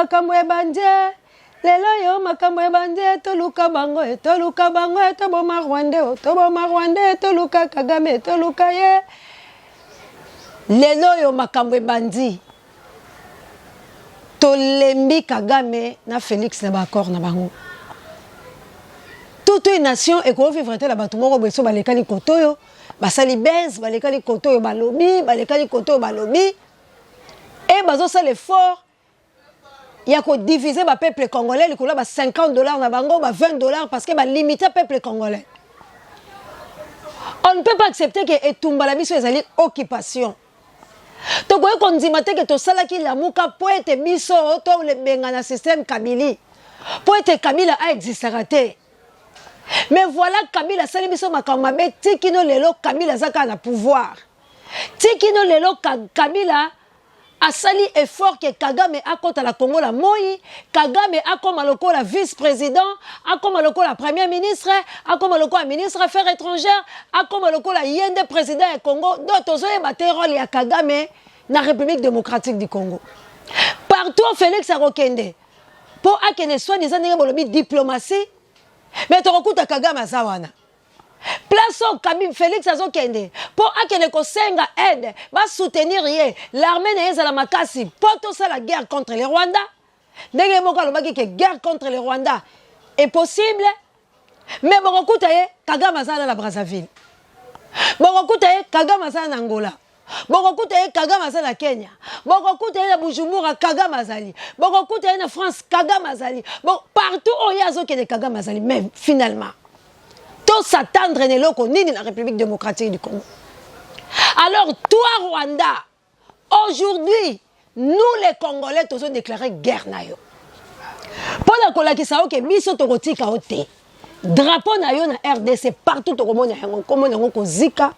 makambo ebandie. Lelo yo makambo ebandie toluka bango toboma Rwanda toboma Rwanda toluka Kagame toluka ye. Lelo yo makambo ebandi. Tolembi Kagame na Félix na bakor na bango. Toute une nation et qu'on vivre la batumoko beso balekali kotoyo, basali bez balekali kotoyo balobi, balekali kotoyo balobi. Et bazo ça l'effort. Il y a qu'on diviser le peuple congolais, il y a $50 na bango, $20 parce que limiter le peuple congolais. On ne peut pas accepter que Etumba la biso ezali occupation. Donc quand on dit que to sala ki la muka pour être biso to le benga na système Kabili. Pour être Kabila a existé. Mais voilà Kabila sali biso makambe tikino lelo Kabila zaka na pouvoir. Tikino lelo Kabila asali effort que Kagame a contre la Congo la moi, Kagame a comme la vice-président, a comme la premier ministre, a comme la ministre des Affaires étrangères, a comme la yende président du Congo, d'autres ont rôle à Kagame dans la République démocratique du Congo. Partout Félix Arokende, pour qu'il soit des années de diplomatie, mais tu recoues Kagame à Zawana. Place au Kabila Félix Azokende pour akene ko senga aide va soutenir l'armée na la makasi pour tout ça la guerre contre les Rwandais. Ndenge moko lobaki que guerre contre les Rwandais est possible, mais bokokuta ye Kagame azala na Brazzaville, bokokuta ye Kagame azala na Angola, bokokuta ye Kagame azala na Kenya, bokokuta ye na Bujumbura Kagame azali, bokokuta ye na France Kagame azali, partout où ya azokende Kagame azali. Mais finalement tout s'attendre n'est là qu'on est dans la République démocratique du Congo. Alors, toi, Rwanda, aujourd'hui, nous les Congolais, tous ont déclaré guerre. Pendant que ça que biso tokoti kaote. Drapeau na yo na RDC partout au monde comme on a Zika,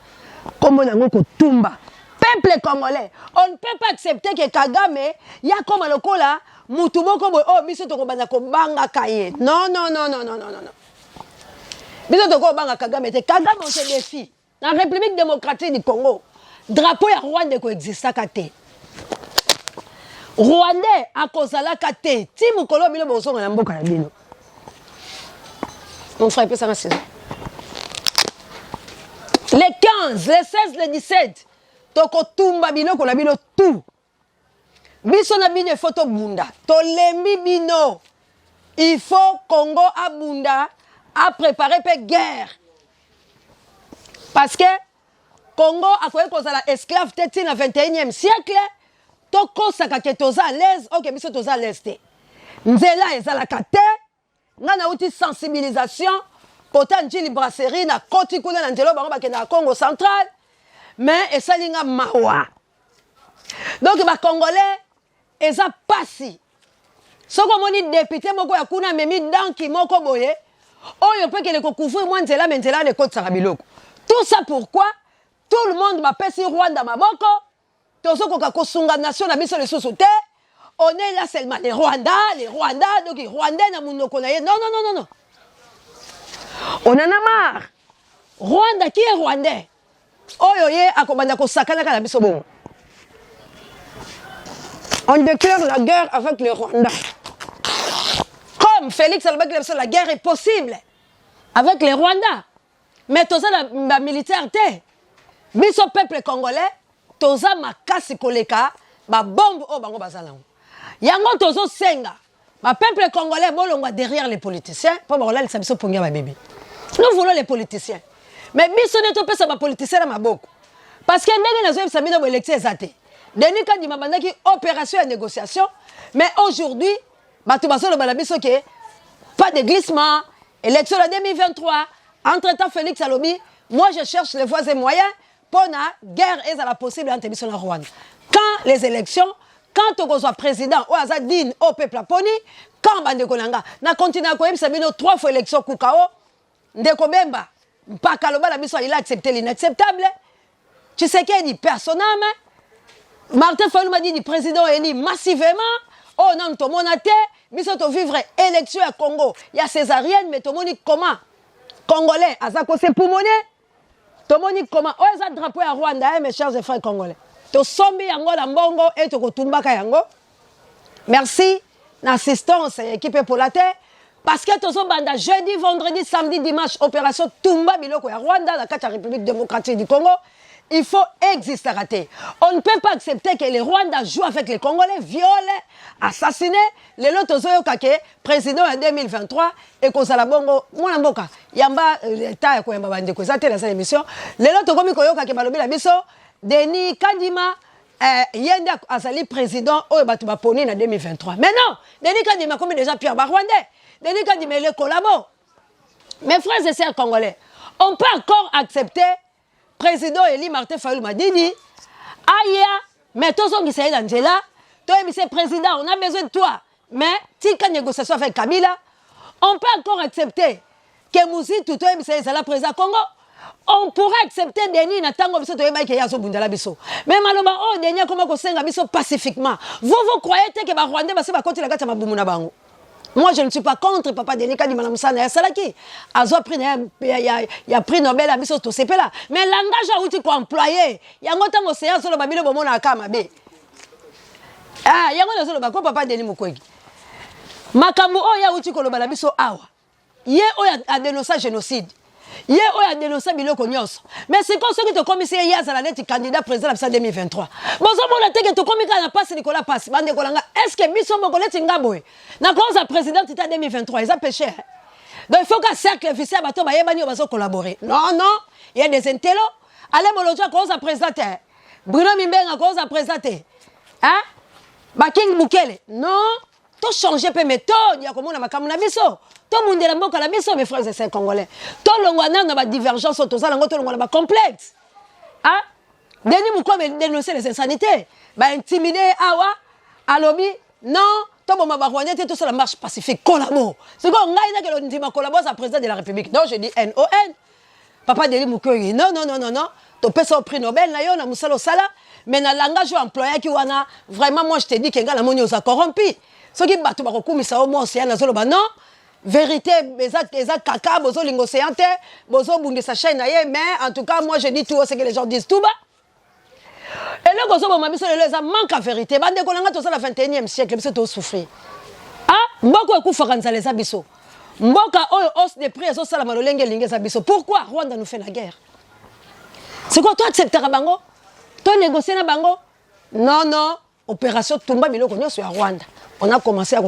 comme on a Tumba. Peuple congolais, on ne peut pas accepter que Kagame ya comme le kola mutumo comme oh biso tokobanda ko banga kaye. Non non non non non non non. Biso toko banga Kagame te Kagame on se défie. Dans la République démocratique du Congo, drapeau ya Rwanda ko exista kate. Rwandais a kozala kate. Ti mukolo bino bozonga na mboka ya bino. On ferait plus ça la saison. Les 15, les 16, les 17, toko tumba bino ko la bino tout. Biso na bino photo bunda. To lembi bino. Il faut Congo a bunda a préparé pour guerre. Parce que Congo a fait cause la esclave tête dans le 21e siècle. Toko saka ke toza à l'aise, OK biso toza à l'aise. Nzela ezala kate. Ngana outil sensibilisation potan njili brasserie na koti kuna na ndelo bango bakenda na Congo central mais esalinga mawa. Donc ba congolais eza pasi. Soko moni député moko ya kuna memi danki moko boye oyo pe kele ko couvrir moi nzela mais nzela ne koti saka biloko. Tout ça pourquoi tout le monde m'appelle si Rwanda maboko tozo ko ka sunga nation na biso le sosote. On est là seulement les Rwandais, donc les Rwandais na munoko na ye. Non, non, non, non, non. On en a marre. Rwanda, qui est Rwandais? Oyo ye akobanda ko sakana kana biso bon. On déclare la guerre avec les Rwandais. Comme Félix Alba dit, la guerre est possible avec les Rwandais. Mais toza la militaire te. Biso peuple congolais, toza makasi koleka ba bombe o bango bazalango. Yango tozo senga. Ma peuple congolais bolongwa derrière les politiciens pour ba olali sabiso pongia ba bébé. Nous voulons les politiciens. Mais biso ne to pesa ba politiciens na maboko. Parce que ndenge nazo yebisa bino bo élection ezate. Denis Kadi mabandaki opération de négociation, mais aujourd'hui bato basolo bala biso ke pas de glissement, élection de 2023, entre-temps Félix alobi, moi je cherche les voies et moyens pour la guerre est à la possible entre biso na Rwanda. Quand les élections quand on soit président ou azadine au peuple aponi quand bande kolanga na continue à koyebisa bino 3 fois élection kukao ndeko bemba mpaka loba la biso il a accepté l'inacceptable. Tu sais qu'il dit personnellement Martin Fayulu m'a dit président élu massivement oh non to monate biso to vivre élection à Congo il y a césarienne mais to moni comment congolais azako se poumoné to moni comment oh ça drapeau à Rwanda mes chers frères congolais to sombi yango la mbongo et to kotumbaka yango. Merci assistance équipe pour la terre. Parce que tous banda jeudi, vendredi, samedi, dimanche, opération Tumba Biloko ya Rwanda, la République démocratique du Congo. Il faut exister raté. On ne peut pas accepter que les Rwandais jouent avec les Congolais, violent, assassinent. Les lotos kake président en 2023 et qu'on la bongo mwana mboka yamba l'état ko yamba bande ko zate la cette émission. Les lotos komi koyo kake balobi la biso Denis Kadima yende azali président oyo batu baponi en 2023. Mais non, Denis Kadima comme déjà Pierre Rwandais. Denis Kadima il est collabo. Mes frères et sœurs congolais, on peut encore accepter président Eli Martin Fayulu Madidi, Aya, mais tous ceux qui sont dans Angela, toi, monsieur président, on a besoin de toi. Mais, si il y a une négociation avec Kabila, on peut encore accepter que Mouzi, tout toi, monsieur le président Congo, on pourrait accepter Denis Natango, monsieur Toyeba, qui est à Zobundala Bisso. Mais malheureusement, oh, Denis, comment on s'en Bisso pacifiquement. Vous croyez que les Rwandais, c'est pas contre la carte Maboumuna Bango. Moi, je ne suis pas contre Papa Denis Kadima Moussana et Salaki. Azo pris il a pris Nobel à Bisso tout ces là. Mais langage à outil qu'on employé. Il y a un temps au séance sur le babilo bomona à Kamabe. Ah, il y a un temps au Papa Denis Mukwege. Makambo o ya outil qu'on le balabiso awa. Yé o ya dénoncé génocide. Yé o ya dénoncé biloko nyonso. Mais c'est comme ça que tu commissaire hier à la lettre candidat président en 2023. Bon ça mon attaque tu commissaire na passe Nicolas passe. Bande kolanga est-ce que biso mongolais tingaboy. Na cause à président en 2023, ils a péché. Donc il faut qu'un cercle officiel bato ba yebani bazo collaborer. Non non, il y a des intello. Allez moloja cause à président. Bruno Mimbenga cause à président. Hein? Baking Bukele. Non, tout changer peu méthode, il y a comme on a makamuna biso. Tout le monde est là, la mission, mes frères et sœurs congolais. Tout le monde a une divergence, tout ça, tout le monde a complexe. Hein? Denis Mukwege dénoncer les insanités. Intimider, awa, alobi, non, tout le monde a tout ça, la marche pacifique, collabo. C'est quoi, on a dit que collabo, c'est le président de la République. Non, je dis NON. Papa Denis Mukwege, non. Tu peux ça au prix Nobel, na na musalo sala, mais dans le langage employé qui wana, vraiment, moi, je te dis que la monnaie a corrompu. Ce qui bat tout le monde, c'est au moins, c'est un zolo, non. Vérité, exact caca, bozo lingo séante, bozo bunde sa chaîne, mais en tout cas, moi je dis tout ce que les gens disent tout bas. Et là, bozo bon mabiso les manque à vérité. Bande kolanga tout ça la 21e siècle, c'est tout souffrir. Ah, mboko ekufakanza les abiso. Mboka oyo hausse des prix eso sala malolenge linge abiso. Pourquoi Rwanda nous fait la guerre? C'est quoi toi accepteras bango? Toi négocier na bango? Non, opération Tumba Biloko nyo sur Rwanda. On a commencé à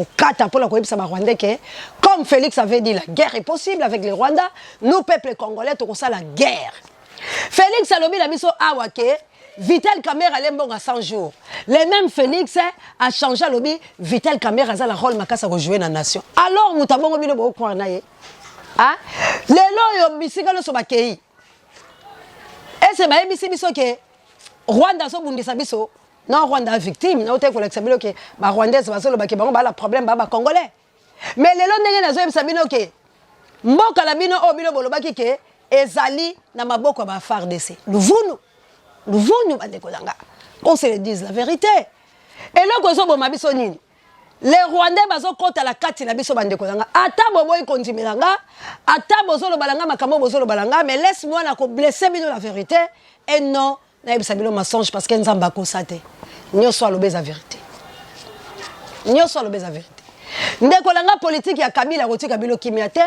pour la Rwandais que, comme Félix avait dit, la guerre est possible avec les Rwandais. Nous, peuple congolais, tout ça la guerre. Félix a lobby la mission Awake, Vital Kamera l'embon à 100 jours. Le même Félix a changé à lobby, Vital Kamera a la rôle makasa pour jouer dans la nation. Alors, nous avons mis le beau coin naïe. Ah, les lois yo bisika no sobakei. Et c'est ma bisi biso que Rwanda so bundisa biso. Non, Rwanda victime, non, tu es que les Rwandais ont la problème, les Congolais. Mais les Londoniens, ils ont dit que Mboka la bino o bino bolobaki ke ezali na maboko ba FARDC. Luvunu bande kolanga. On se le dise la vérité. Et là ko so boma biso nini. Les Rwandais bazo kota la kati na biso bande kolanga. Ata boboy kondimelanga, ata bozo lo balanga makambo bozo lo balanga, mais laisse-moi na ko blesser bino la vérité et non na ebisabilo mensonge parce que nzamba ko sate. Nyo soit la vérité. Nyo soit la vérité. Ndeko langa politique ya Kabila roti Kabila kimiate,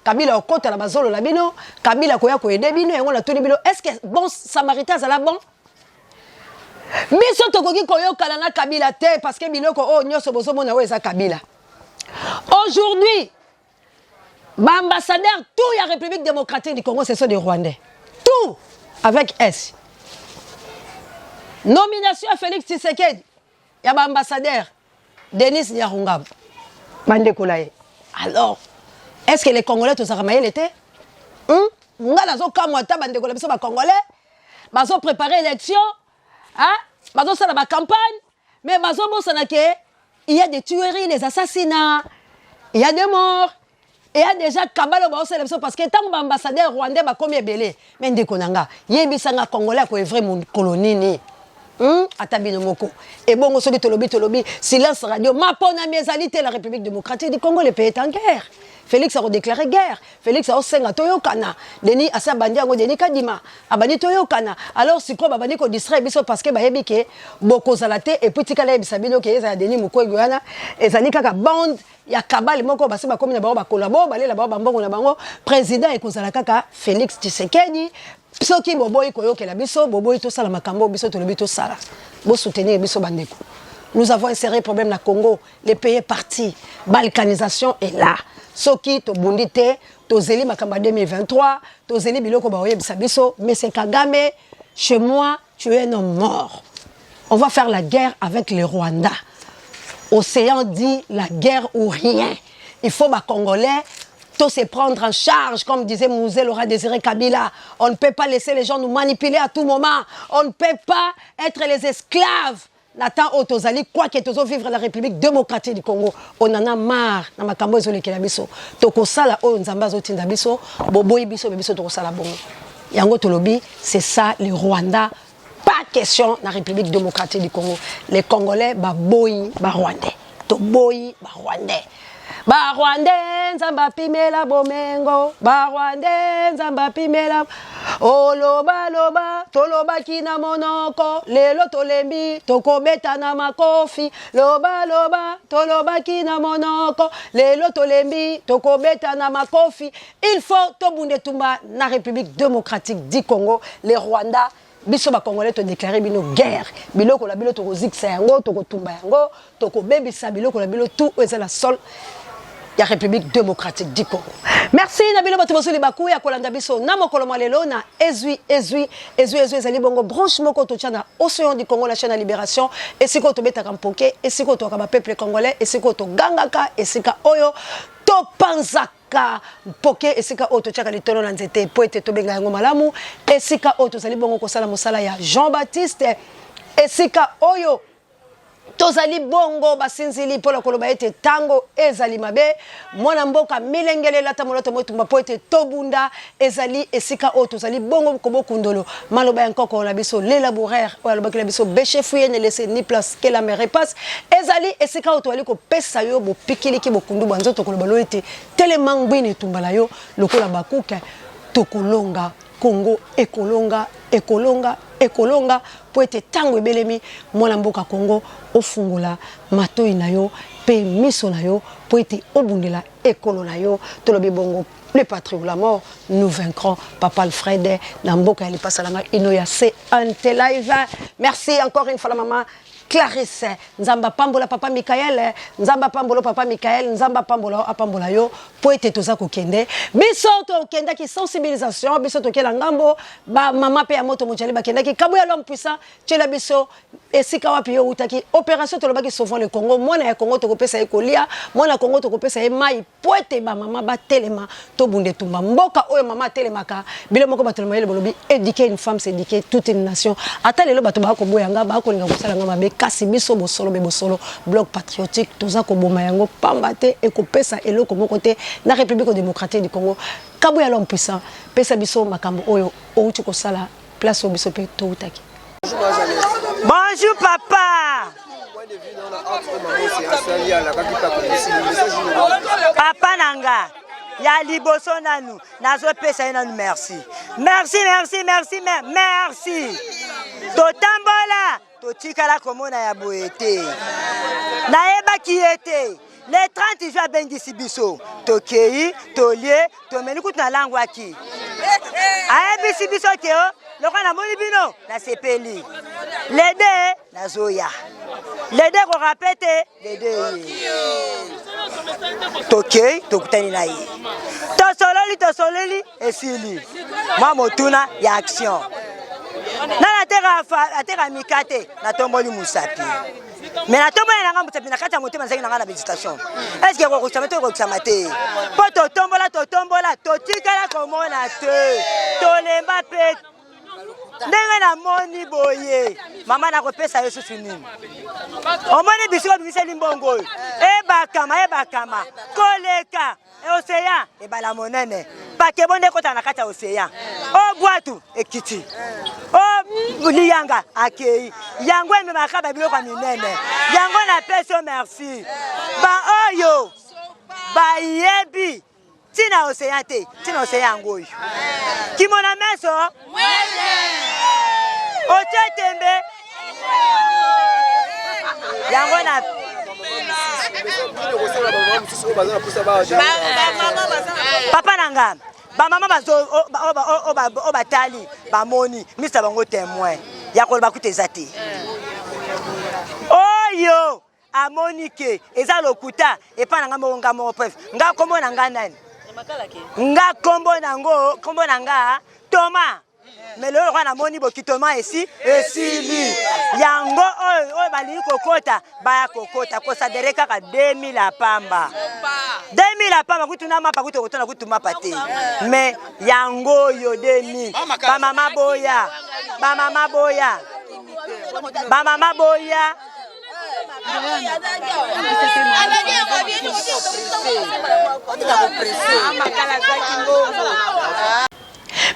Kabila okota la bazolo la bino, Kabila koya ko aider bino yango la toni bino. Est-ce que bon samaritain ça la bon? Biso tokoki koyo kalanga Kabila te parce que biloko oh nyoso bozo mona weza Kabila. Aujourd'hui, l'ambassadeur tout la République démocratique du Congo ce sont des Rwandais. Tout avec S. Nomination à Félix Tshisekedi. Il y a un ambassadeur, Denis Nyarungab. Alors, est-ce que les Congolais, tous les l'été? Nous avons Congolais, ils ont préparé l'élection, ils ont fait la campagne, mais il y a des tueries, des assassinats, il y a des morts, il y a déjà Kabalo parce que tant que l'ambassadeur rwandais va comme belé, mais il y a des Congolais qui sont vraiment colonie. Atabino moko et bon soki tolobi silence radio mapona mezalité la République démocratique du Congo le pays est en guerre Félix a redéclaré guerre. Félix a osenga toyokana. Denis asa bandi yango Denis Kadima. Abani toyokana. Alors si quoi babani ko distrait biso parce que bayebi ke boko zalate et puis tikala bisabino ke eza Denis Mukwege wana ezali kaka bande ya kabali moko basi ba komi na bango ba collabo balela ba mbongo na bango président ekozala kaka Félix Tshisekedi. Soki boboyi koyokela biso boboyi to sala makambo biso to lobi to sala. Bo soutenir biso bandeko. Nous avons inséré problème na Congo, les pays partis, balkanisation est là. Soki to bundite, to zeli makamba 2023, to zeli biloko ba oyebisa biso, mais c'est Kagame, chez moi, tu es un homme mort. On va faire la guerre avec les Rwandais. Océan dit la guerre ou rien. Il faut les Congolais tout se prendre en charge, comme disait Mouzé Laura Désiré Kabila. On ne peut pas laisser les gens nous manipuler à tout moment. On ne peut pas être les esclaves. Nathan Otozali, quoi que tu vivre la République démocratique du Congo, on en a marre. Na makambo ezoli kela biso. Toko sala o nzamba zotinda biso, boboyi biso biso toko sala bongo. Yango tolobi, c'est ça les Rwandais. Pas question la République démocratique du Congo. Les Congolais ba boyi ba Rwandais. To boyi ba Rwandais. Ba Rwandais nzamba pimela bomengo, ba Rwandais nzamba pimela oloba loba toloba kina monoko lelo tolembi tokobeta na makofi loba loba toloba kina monoko lelo tolembi tokobeta na makofi. Il faut tobunde tumba na République démocratique du Congo. Les Rwandais biso ba Congolais to déclarer bino guerre biloko la bilo to kozikisa yango to kotumba yango to kobebisa biloko la bilo tout eza la sol ya République démocratique du Congo. Merci Nabilo Batoboso Libakou ya kolanda biso na mokolo malelo na ezui ezali bongo branche moko to tchana océan du Congo la chaîne à libération et siko to beta kampoke et siko to ka peuple congolais et siko to gangaka et sika oyo to panzaka poke et sika oyo to tchaka litono na nzete po ete to benga yango malamu et sika oyo to zali bongo ko sala mosala ya Jean-Baptiste et sika oyo tozali bongo basinzili pola koloba ete tango ezali mabe mwana mboka milengele lata moloto motumba po ete tobunda ezali esika o tozali bongo kobo kundolo maloba yankoko na biso l'élaborer o alobaki la biso beche fuye ne laisser ni place que la mer repasse ezali esika o toali ko pesa yo bo pikili ki bo kundu banzo to koloba lo ete telemang bini tumbala yo lokola bakuka tokolonga Congo ekolonga po ete tango ebelemi mwana mboka Congo ofungula matoi na yo pe miso na yo po ete obundela ekolo na yo tolobi bongo le patrie ou la mort nous vaincrons papa Alfred na mboka ya lipasa langa inoya se ante live. Merci encore une fois la maman Clarisse, nzamba pambola papa Michael, nzamba pambola papa Michael, nzamba pambola apambola yo, poete toza kokende. Biso to kenda ki sensibilisation, biso to kenda ngambo, ba mama pe ya moto mojali ba kenda ki kabu ya l'homme puissant, tchela biso esika wapi yo utaki opération to lobaki sauvons le Congo, mona ya Congo to kopesa ekolia, mona Congo to kopesa e mai, poete ba mama ba telema to bunde tumba. Mboka oyo mama telemaka, bilo moko ba telema ile bolobi éduquer une femme c'est éduquer toute une nation. Ata lelo bato ba ko boyanga ba ko linga kosala ngama be kasi biso bosolo be bosolo bloc patriotique toza ko boma yango pambate e ko pesa eloko moko te na République démocratique du Congo kabu ya l'homme puissant pesa biso makambo oyo outi ko sala place o biso pe to utaki. Bonjour papa. Papa nanga ya liboso nanu nazo pesa nanu merci. Merci. Totambola totikala komona ya boete. Naeba ki ete le 30 juin bengisi biso tokei tolie tomeni kutu na langwa ki. Aebisi biso keo loko na moni bino na sepeli. Lede na zoya. Lede ko rapete lede. Tokei tokutani na ye. Tosololi esili. Mwa tuna ya action. Na terra mikate na tomboli musapi. Mais na tomboli na ngambo musapi na kati ya motema nzaki na ngana méditation. Est-ce que ko kusama to ko kusama te? Po to tombola totikala komona te. Tolemba pe. Ndenge na moni boye. Mama na kopesa yo susu nini? Omoni bisiko bimiseli mbongo. Ebakama. Koleka. Océan ebala monene. Pake bonde kota na kati ya océan. O bwatu ekiti. O liyanga akei. Yango eme makaba biloko minene. Yango na peso merci. Ba oyo. Ba yebi tina océan te tina océan ngoyo kimona meso oche tembe yango na papa nanga ba mama bazo o batali ba moni misa bango témoin ya ko ba kuteza te oyo amonike eza lokuta epa nanga monga mo pref nga kombo nanga nani nga kombo nanga Thomas mais le roi na moni boki Thomas esili yango oyo bali kokota ba kokota ko sa dereka ka 2000 apamba 2000 apamba kutuna mapa kutokotona kutuma pate mais yango yo 2000 ba mama boya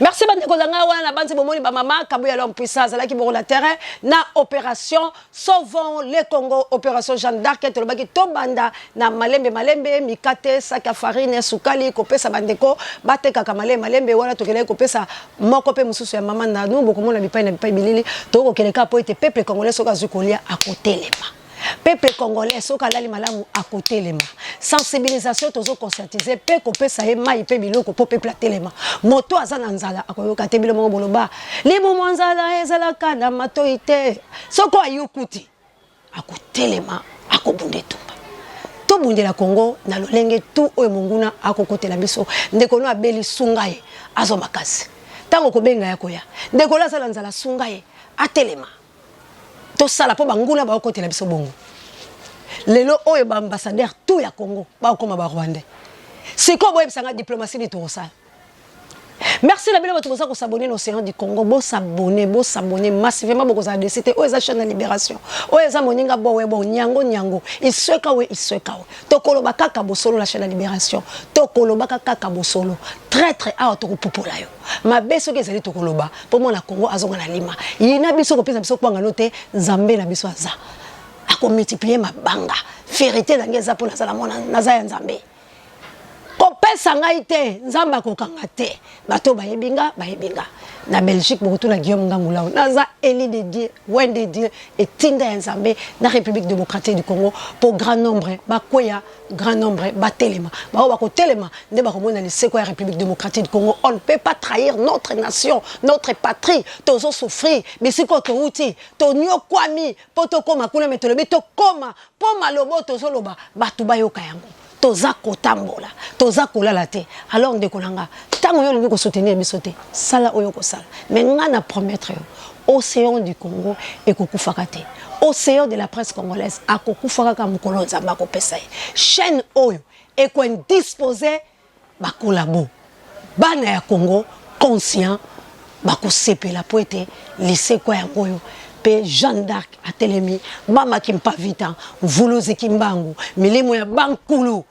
Merci bandeko zanga wana banzi bomoni ba mama kabuya l'homme puissant zala ki boko la terrain na opération sauvons le Congo opération Jeanne d'Arc to baki to banda na malembe mikate saka farine sukali kopesa bandeko bateka ka malembe wana tokele kopesa moko pe mususu ya mama na nu boko mona bipai bilili to ko keleka po ete peuple congolais soka zukolia à côté les mains. Peuple congolais soka lali malamu à côté les mains. Sensibilisation tozo conscientiser pe ko pesa e mai pe biloko po peuple atelema. Moto azana nzala akoyoka te biloko boloba. Libu mwanzala ezala kana matoite. Soko ayukuti akotelema akobunde tumba. To bunde la Congo na lolenge tu oyo monguna akokotela biso. Ndeko no abeli sungaye azo makasi. Tango ko benga yakoya. Ndeko la sala nzala sungaye atelema. To sala po banguna ba okotela biso bongo lelo oyo ba ambassadeur tout ya Congo ba okoma ba Rwanda siko boye bisanga diplomatie ni to sala. Merci la belle votre ko s'abonner l'océan du Congo bo s'abonner massivement boko za décité o eza chaîne de libération o eza moninga bo we bon nyango isweka we to koloba kaka bosolo la chaîne de libération to koloba kaka bosolo très out ko popola yo ma beso ke zali to koloba pour moi na Congo azonga na lima yina biso ko pesa biso kwanga note nzambe na biso aza ako multiplier mabanga vérité na ngeza pour na sala mona naza ya nzambe kopesa ngai te nzamba kokanga te bato bayebinga na Belgique beaucoup na Guillaume Ngangula naza eli de Dieu wende de Dieu et tinda ya nzambe na République démocratique du Congo pour grand nombre bakoya grand nombre batelema bakotelema nde bakomona le seko ya République démocratique du Congo. On ne peut pas trahir notre nation notre patrie tozo souffrir mais siko to uti to nyokwami poto koma kuna metolobi to koma po malobo tozo loba batu bayoka yango toza kotambola toza kolala te alors ndekolanga tango yo lingi ko soutenir biso te sala oyo ko sala mais nga na promettre océan du Congo et kokufaka te océan de la presse congolaise akokufaka ka mukolo nzamba ko pesa chaîne oyo et ko indisposer ba collabo bana ya Congo conscient ba ko sepela po ete lycée ko ya ngoyo pe Jeanne d'Arc atelemi mama kimpa vita vuluzi kimbangu milimo ya bankulu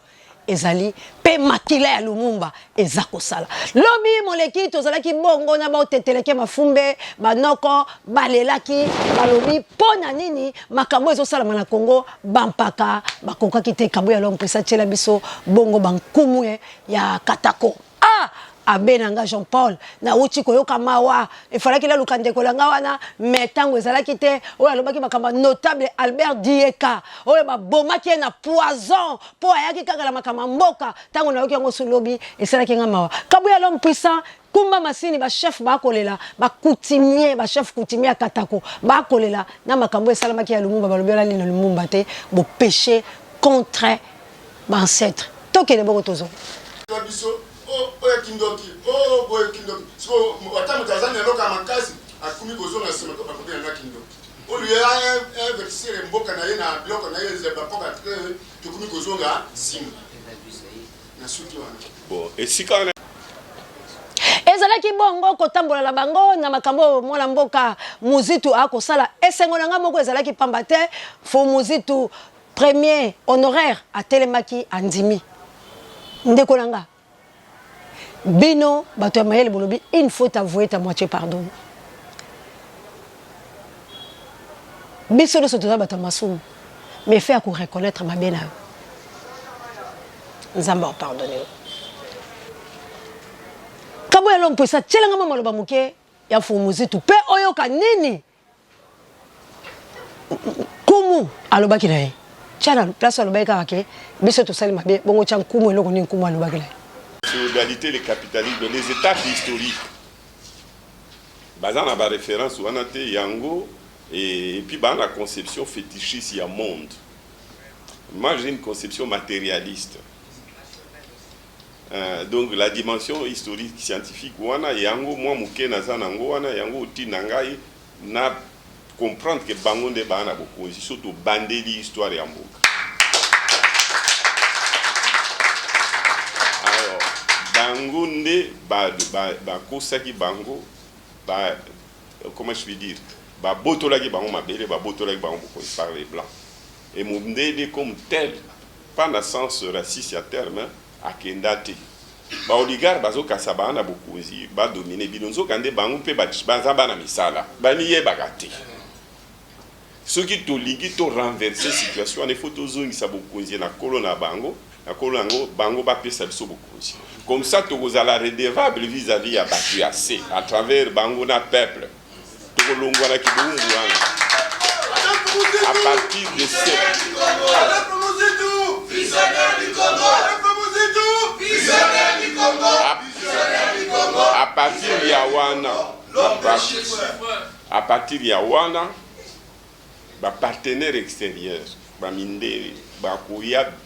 ezali pe makila ya Lumumba ezako sala lobi moleki tozalaki bongo na ba teteleke mafumbe banoko balelaki balobi pona nini makambo ezo sala na Congo bampaka bakoka kite kambo ya l'homme puissant tshela biso bongo bankumu ya katako abenanga Jean-Paul na uchi koyoka mawa efalaki la lukande kolanga wana metango ezalaki te oyo alobaki makamba notable Albert Dieka oyo babomaki na poison po ayaki kaka la makamba mboka tango na yoki yango sulobi esalaki nga mawa kabuya l'homme puissant kumba masini ba chef ba kolela ba coutumier ba chef coutumier katako ba kolela na makambo esalamaki ya Lumumba balobi la lino Lumumba te bo péché contre ba ancêtre tokele boko tozo oya kindoki boye kindoki so watamu Tanzania loka makasi akumi kozona sima to bakobya na kindoki olu ya verser mboka na ye na bloc na ye ze bakoka tukumi kozonga sima na suki wana bon esika ezalaki bongo kotambola la bango na makambo mwana mboka muzitu akosala esengo na nga moko ezalaki pamba te fo muzitu premier honoraire a telemaki andimi ndeko nanga bino bato ya mayele bolobi il faut avouer ta moitié pardon biso nyonso toza bato ya masumu mais fait à reconnaître ma bien nzambe apardonne Kumu elong pesa tchelanga mama loba muke ya fumuzitu pe oyoka nini Kumu alobaki na ye tchala place alobaki kaka biso tosali mabe bongo tchan Kumu eloko nini Kumu alobaki na ye. Féodalité, le capitalisme, les étapes historiques. Basant la référence où on a été Yango et puis dans la conception fétichiste, il y a monde. Moi, j'ai une conception matérialiste. Donc la dimension historique, scientifique, wana Yango, moi, Mouké, Nazanango, wana Yango, Oti, Nangai, na comprendre que Bango de Bana beaucoup, surtout bandé l'histoire et Amboka. Bango ne ba kosaki bango ba comment je vais dire ba botolaki bango mabele ba botolaki bango par les blancs et mondele comme tel pas dans sens raciste à terme à kendate ba oligarque bazo kasaba na bokonzi ba dominer bilonzo kande bango pe ba bazaba na misala ba niye bagate ceux qui to ligi to renverser situation il faut toujours ngisa bokonzi na kolona bango na kolongo bango ba pesa biso bokonzi. Comme ça, tu vous allez redevable vis-à-vis à Batuassé, à travers Bangona peuple. À partir de ce... À partir de Yawana, à partir de Yawana, partenaire extérieur, Minderi,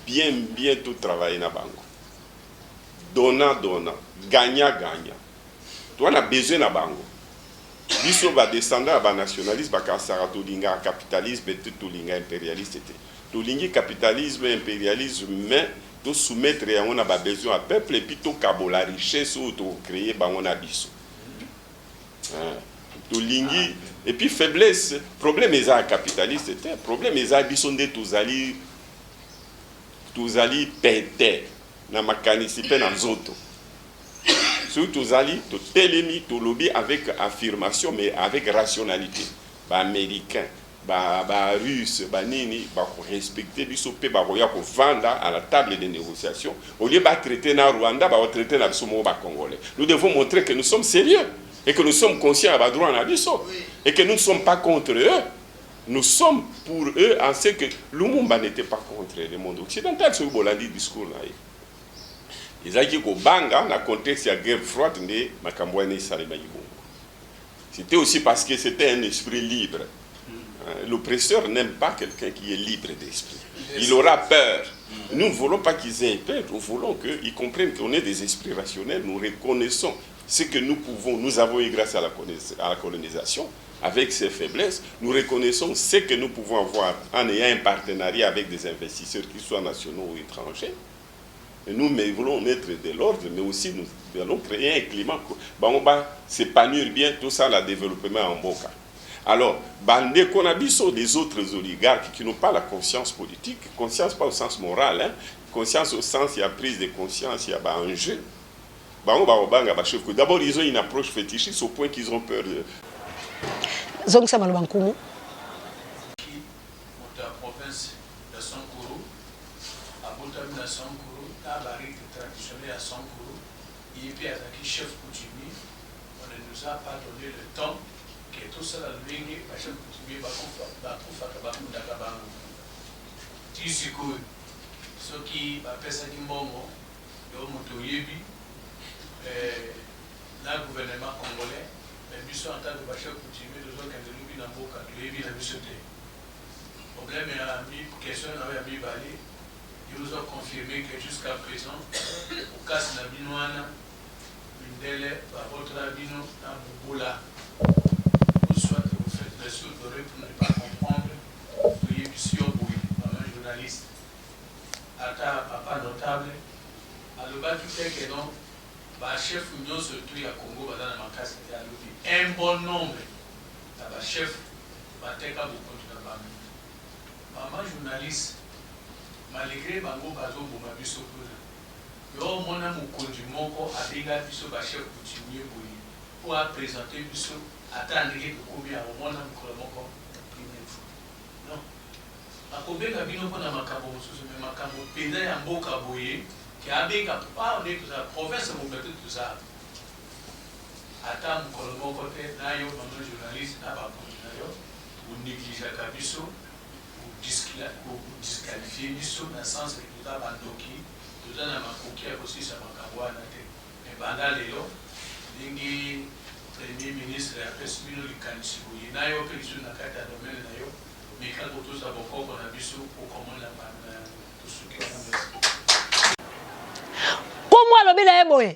bien tout travailler dans Bango. Donnant, gagnant. Tu as besoin de bango. Biso va descendre à nationalisme, à tolinga capitalisme et tolinga impérialiste. Tolinga capitalisme et impérialisme, mais tu soumettre à on a besoin à peuple et puis tu cabo la richesse ou tu créer on a biso. Tolinga et puis faiblesse, problème est à capitaliste, problème est à biso de tous allez péter. Na makanisipe na nzoto surtout zali to telemi to lobby avec affirmation mais avec rationalité ba américain ba russe ba nini ba respecter biso pe ba roya ko vanda à la table de négociation au lieu ba traiter na Rwanda ba traiter na biso mo ba congolais. Nous devons montrer que nous sommes sérieux et que nous sommes conscients ba droit na biso et que nous ne sommes pas contre eux. Nous sommes pour eux en ce que Lumumba n'était pas contre le monde occidental. Ce bolandi discours là. Contexte de la guerre froide, c'était aussi parce que c'était un esprit libre. L'oppresseur n'aime pas quelqu'un qui est libre d'esprit. Il aura peur. Nous ne voulons pas qu'ils aient peur, nous voulons qu'ils comprennent qu'on est des esprits rationnels, nous reconnaissons ce que nous pouvons, nous avons eu grâce à la colonisation, avec ses faiblesses, nous reconnaissons ce que nous pouvons avoir en ayant un partenariat avec des investisseurs, qu'ils soient nationaux ou étrangers. Et nous voulons mettre de l'ordre, mais aussi nous allons créer un climat on va s'épanouir bien, tout ça, le développement en Boka. Alors, bandé qu'on a biso des autres oligarques qui n'ont pas la conscience politique, conscience pas au sens moral, hein, conscience au sens, il y a prise de conscience, il y a un jeu. D'abord, ils ont une approche fétichiste au point qu'ils ont peur de... Zong sa maloba nkumu. La province de Sankuru, à Boutami de Sankuru, à la rite traditionnelle à Sankuru, et puis à la chef coutumier, on ne nous a pas donné le temps que tout ça, la ligne, le chef coutumier va faire Tisiko, ceux qui appellent ça Dimbongo, le Motoyebi, le gouvernement congolais, mais nous en tant que chef coutumier, nous avons dit que nous avons dit que le problème est à la question de la Bali. Ils nous ont confirmé que jusqu'à présent, au cas de la Binoana, une délai, votre Bino, dans Bouboula, ou soit que vous faites le saut doré pour ne pas comprendre, vous y êtes un journaliste, Ata, papa notable, à le bas qui fait que non, chef Union surtout à Congo, dans la casse, un bon nombre, chef, Bateka, beaucoup de la maman journaliste, malgré bango bazo boma biso kuna yo mona mukonzi moko abenga biso ba chef coutumier boyi pour présenter biso attendre que combien au mona mukolo moko première fois non akobenga bino pona makambo mosusu me makambo penda ya mboka boye ki abenga pa on est la province mo betu tout ça ata mokolo moko te na yo bano journaliste na bakonzi na yo onégligeaka biso odisqualifie biso na sens ke toza bandoki toza na makoki ya kosisa makambo wana te me banda lelo ndenge premier ministre apesi bino likanisi boye na yo mpe biso na kati ya domaine na yo meka kotosa bokoko na biso okomona tosuki komwa alobi na ye boye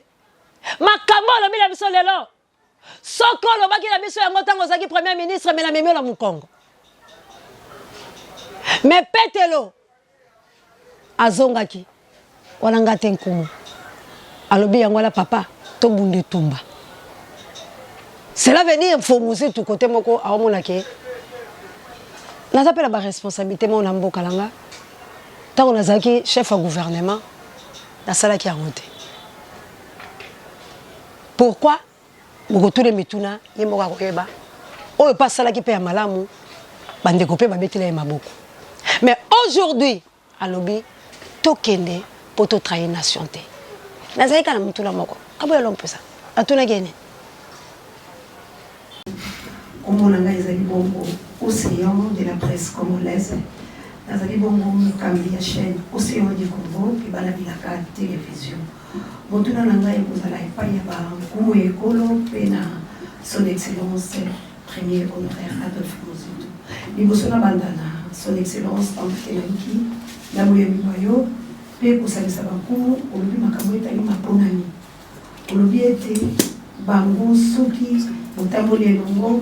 makambo alobi na biso lelo soko olobaki na biso yango ntango ozalaki premier ministre me na memi na mokongo me petelo azongaki wana nga te nkumu alobi yango la papa tobunda etumba cela veut dire fo muzitu kote moko aomonaki naza mpe na baresponsabilité moko na mboka na nga ntango nazalaki chef ya gouvernement nasalaki yango te pourquoi bokotuna mituna ye moko akoyeba oyo mpe asalaki mpe ya malamu bandeko mpe babetela ye maboko mais aujourd'hui alobi tokende mpo totrahi nation te nazalaki kaka na motuna moko kaboya lo mpesa atunaki ene komona ngai ezali bongo océan de la presse congolaise nazali bongo mokambi ya chaîne océan du Congo mpe balabilaka télévision motuna na ngai ekozala epai ya bankumu ya ekolo mpe na son excellence premier honoraire Adolphe Muzitu liboso na banda na son excellence ambakelaki na boyembi bayo mpe kosalisa bankumu olobi makambo etali maponami olobi ete bango soki botamboli elongo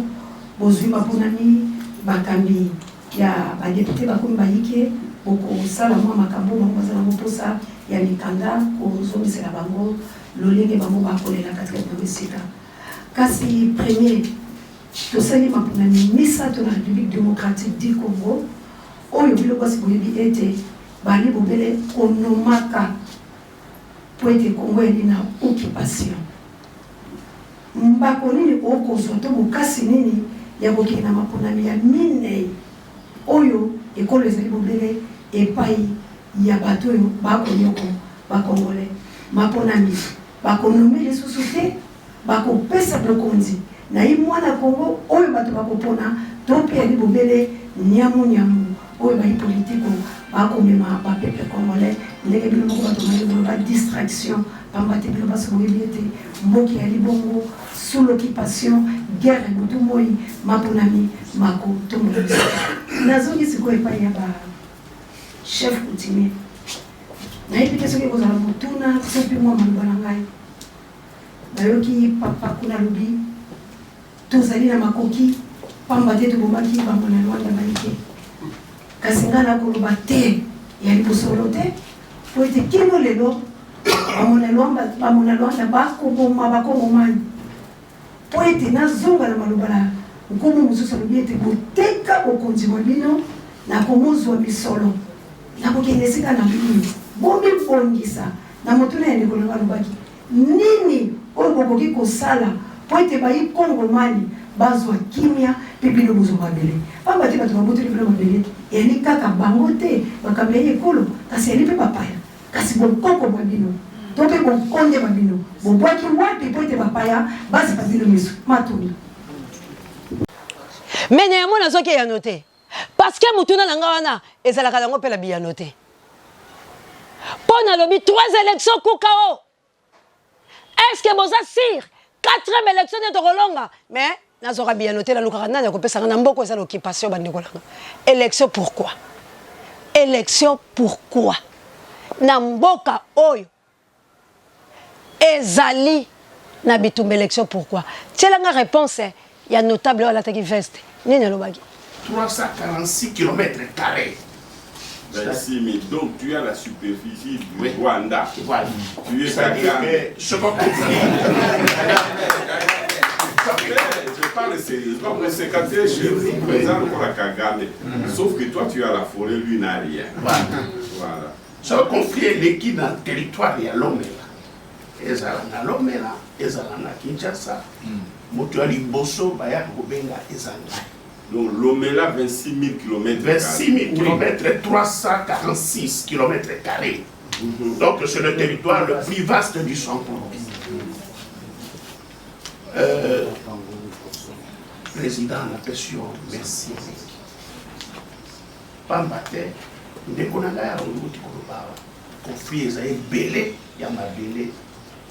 bozwi maponami bakambi ya badepute bakomi bayike bokosala mwa makambo bango baza nango mposa ya mikanda kozongisela bango lolenge bango bakolela katikati na esika kasi premier tosali maponami misato na république démocratique du Congo oyo biloko basi boyebi ete bali bobele konomaka po ete Congo eli na occupation mbako nini okozwa to bokasi nini ya kokende na maponami ya minei oyo ekolo ezali bobele epai ya bato oyo bakonyoko bakongole maponami bakonome lisusu te bakopesa bokonzi na ye mwana Congo oyo bato bakopona to mpe yali bobele nyamu oyo bayi politiko bakomema bapeple congolais ndenge bino moko bato bayi boloba distraction pamba te bino basi boyebi ete mboki yali bongo sous l'occupation guerre motu moi maponami mako tombola biso nazongi sikoyo epai ya ba chef coutumier nayebi te soki ekozala motuna so mpe mwa maloba na ngai bayoki papa kuna lobi tozali na makoki pamba te tobomaki bamona lwanda bayike kasi ngai nakoloba te ya libosolo te po ete kino lelo bamona lwanda bakoboma bakongomani po ete nazonga na maloba na nkomo mosusu alobi ete boteka bokonzi bwa bino nakomozwa misolo nakokende esika na bino bomibongisa na motuna ya ndeko nanga alobaki nini oyo bokoki kosala po ete bayi kongomani bazwa kimia mpe bino bozwa mabele pamba te bato baboteli bino mabele eyali kaka bango te bakambi ya ekolo kasi yali mpe bapaya kasi bokoko bwa bino to mpe bokonde bwa bino bobwaki wapi po ete bapaya bazipa bino miso matuni me neyamo nazoki eyano te parce que motuna na nga wana ezalaka nango mpe na biyano te mpo nalobi 3 élections kuka o est ce que boza sire 4e élection nde tokolonga mais nazoka biyano te nalukaka nani akopesanga na mboko eza na occupation bandeko nanga élection pourquoi na mboka oyo ezali na bitumba élection pourquoi tielanga réponse ya notable oyo alataki veste nini alobaki 346 km². Ben si, mais donc tu as la superficie du Rwanda. Voilà. Tu es C'est-à-dire que ce qu'on conflit. Je parle sérieusement, le secrétaire chef présent pour la Kagame. Sauf que toi tu as la forêt, lui n'a rien. Voilà. Ce conflit est l'équipe dans le territoire de Lomela. Ezala na Lomela, ezala na Kinshasa. Moto ali boso baya kobenga ezanga. Donc Lomela 26 000 km². 26 000 km, 346 km². Donc c'est le territoire le plus vaste du Sango. président na pesio merci pamba te ndeko na ngai auti koloba conflit eza ebele ya mabele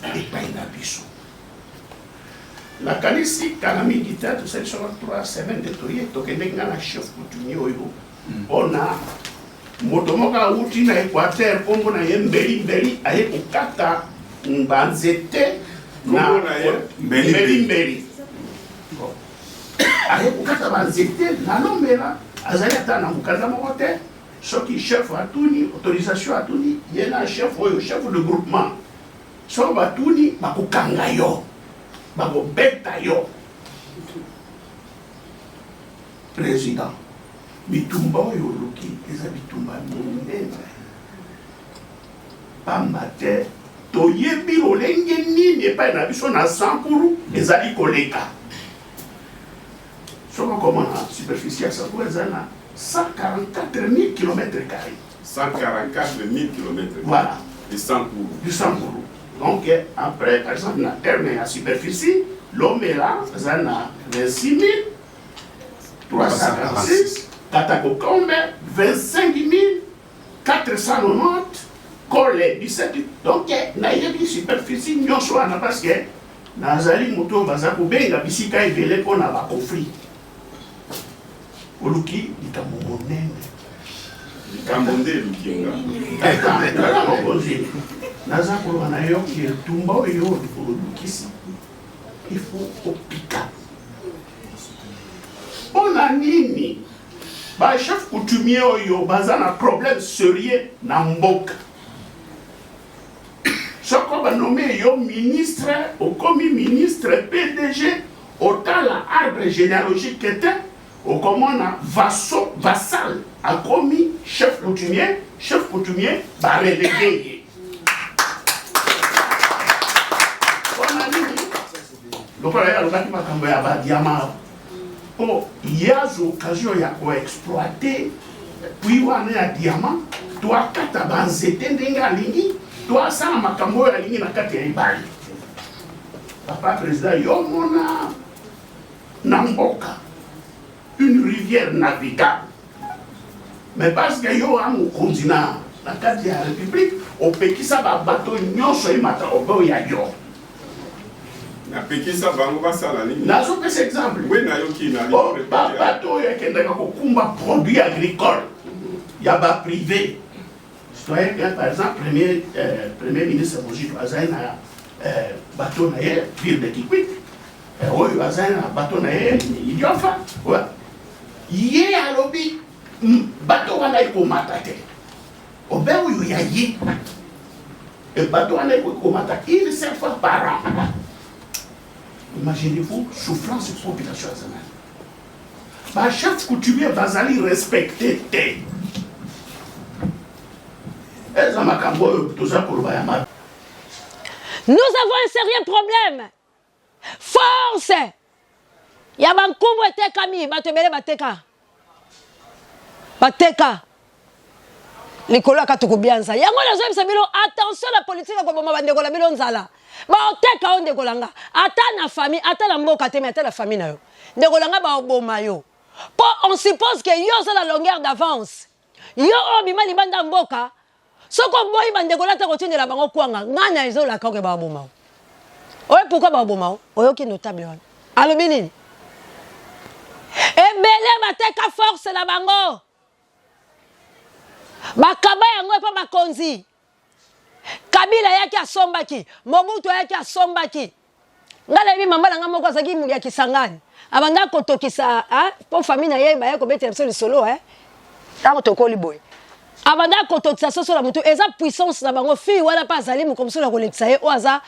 epai na biso nakanisi kala mingi te tosalisaka 3 semaine de toye tokendeki nga na chef coutumier oyo mpona moto moko auti na équateur nkombo na ye mbeli aye kokata banzete na mbeli aye kokata banzete na lomela azali ata na mokanda moko te soki chef atuni autorisation atuni ye na chef oyo chef de groupement soki batuni bakokanga yo bakobeta yo président bitumba oyo oluki eza bitumba monene pamba te toyebi lolenge nini epai na biso na sankuru ezali koleka soki okomona superficie ya sankuru eza na 144 000 km². 144 000 km. Voilà. Du Sankourou. Du Sankourou. Donc, après, par exemple, la terre est à superficie, l'homme est là, ça a 26 346, Katakokombe, 25 490, Kole, 17 000. Donc, il y a une superficie, nous sommes parce que Nazali Moto Bazako Benga, Bisika et Vélé, on a un conflit. Oluki likambo monene likambo nde lukinga naza koloba na yo ki etumba oyo olukisi il faut opika mpona nini bachef coutumier oyo baza na problème sérieux na mboka soko banome yo ministre okomi ministre PDG otala arbre généalogique te okomona vassal a commis chef coutumier ba relégué. Donc là il y a makambo ya ba diamant po yazo occasion ya ko exploiter puis wana ya diamant toi kata banzete ndenga lingi toi sala makambo ya lingi na kati ya ibali papa président yo mona na mboka une rivière navigable. Mais parce que yo a mon continent, la carte de la République, au Pékissa va bateau nyonso et mata obo ya yo. Na Pékissa va on va ça la ligne. Na so cet exemple. Oui na yo ki na ligne. Bateau ya kenda ko kumba produit agricole. Ya ba privé. C'est par exemple premier ministre Mojito Azaina bateau na ye ville de Kikwit. Oyo Azaina bateau na ye Idiofa. Ouais. Ye alobi bato wana ekomata te obe oyo ya ye bato wana ekomata une seule fois par an. Imaginez-vous souffrance de population azanali ba chef coutumier bazali respecté te eza makambo oyo toza koloba ya mabe. Nous avons un sérieux problème. Force ya bankumu etekami bato ebele bateka likolo ya katuku bianza yango nazoyebisa bino attention la politique akoboma bandeko na bino nzala baoteka yo ndeko langa ata na famille ata na mboka te me ata na famille na yo ndeko langa baoboma yo po on suppose que yo oza na longueur d'avance yo oyo bima libanda mboka soko boyi bandeko lata kotindela bango kwanga ngana ezolaka oke baoboma yo oyo pourquoi baoboma yo oyoki notable wana alobi nini ebele bateka force na bango bakaba yango epa bakonzi Kabila yaki asombaki Mobutu yaki asombaki ngala bi mama nanga moko azaki mu ya Kisangani abanda kotokisa po famille na ye ba ya ko betela biso solo tango tokoli boy abanda kotokisa soso la mutu eza puissance na bango fi wala pa azali mu komso la kolekisa ye oaza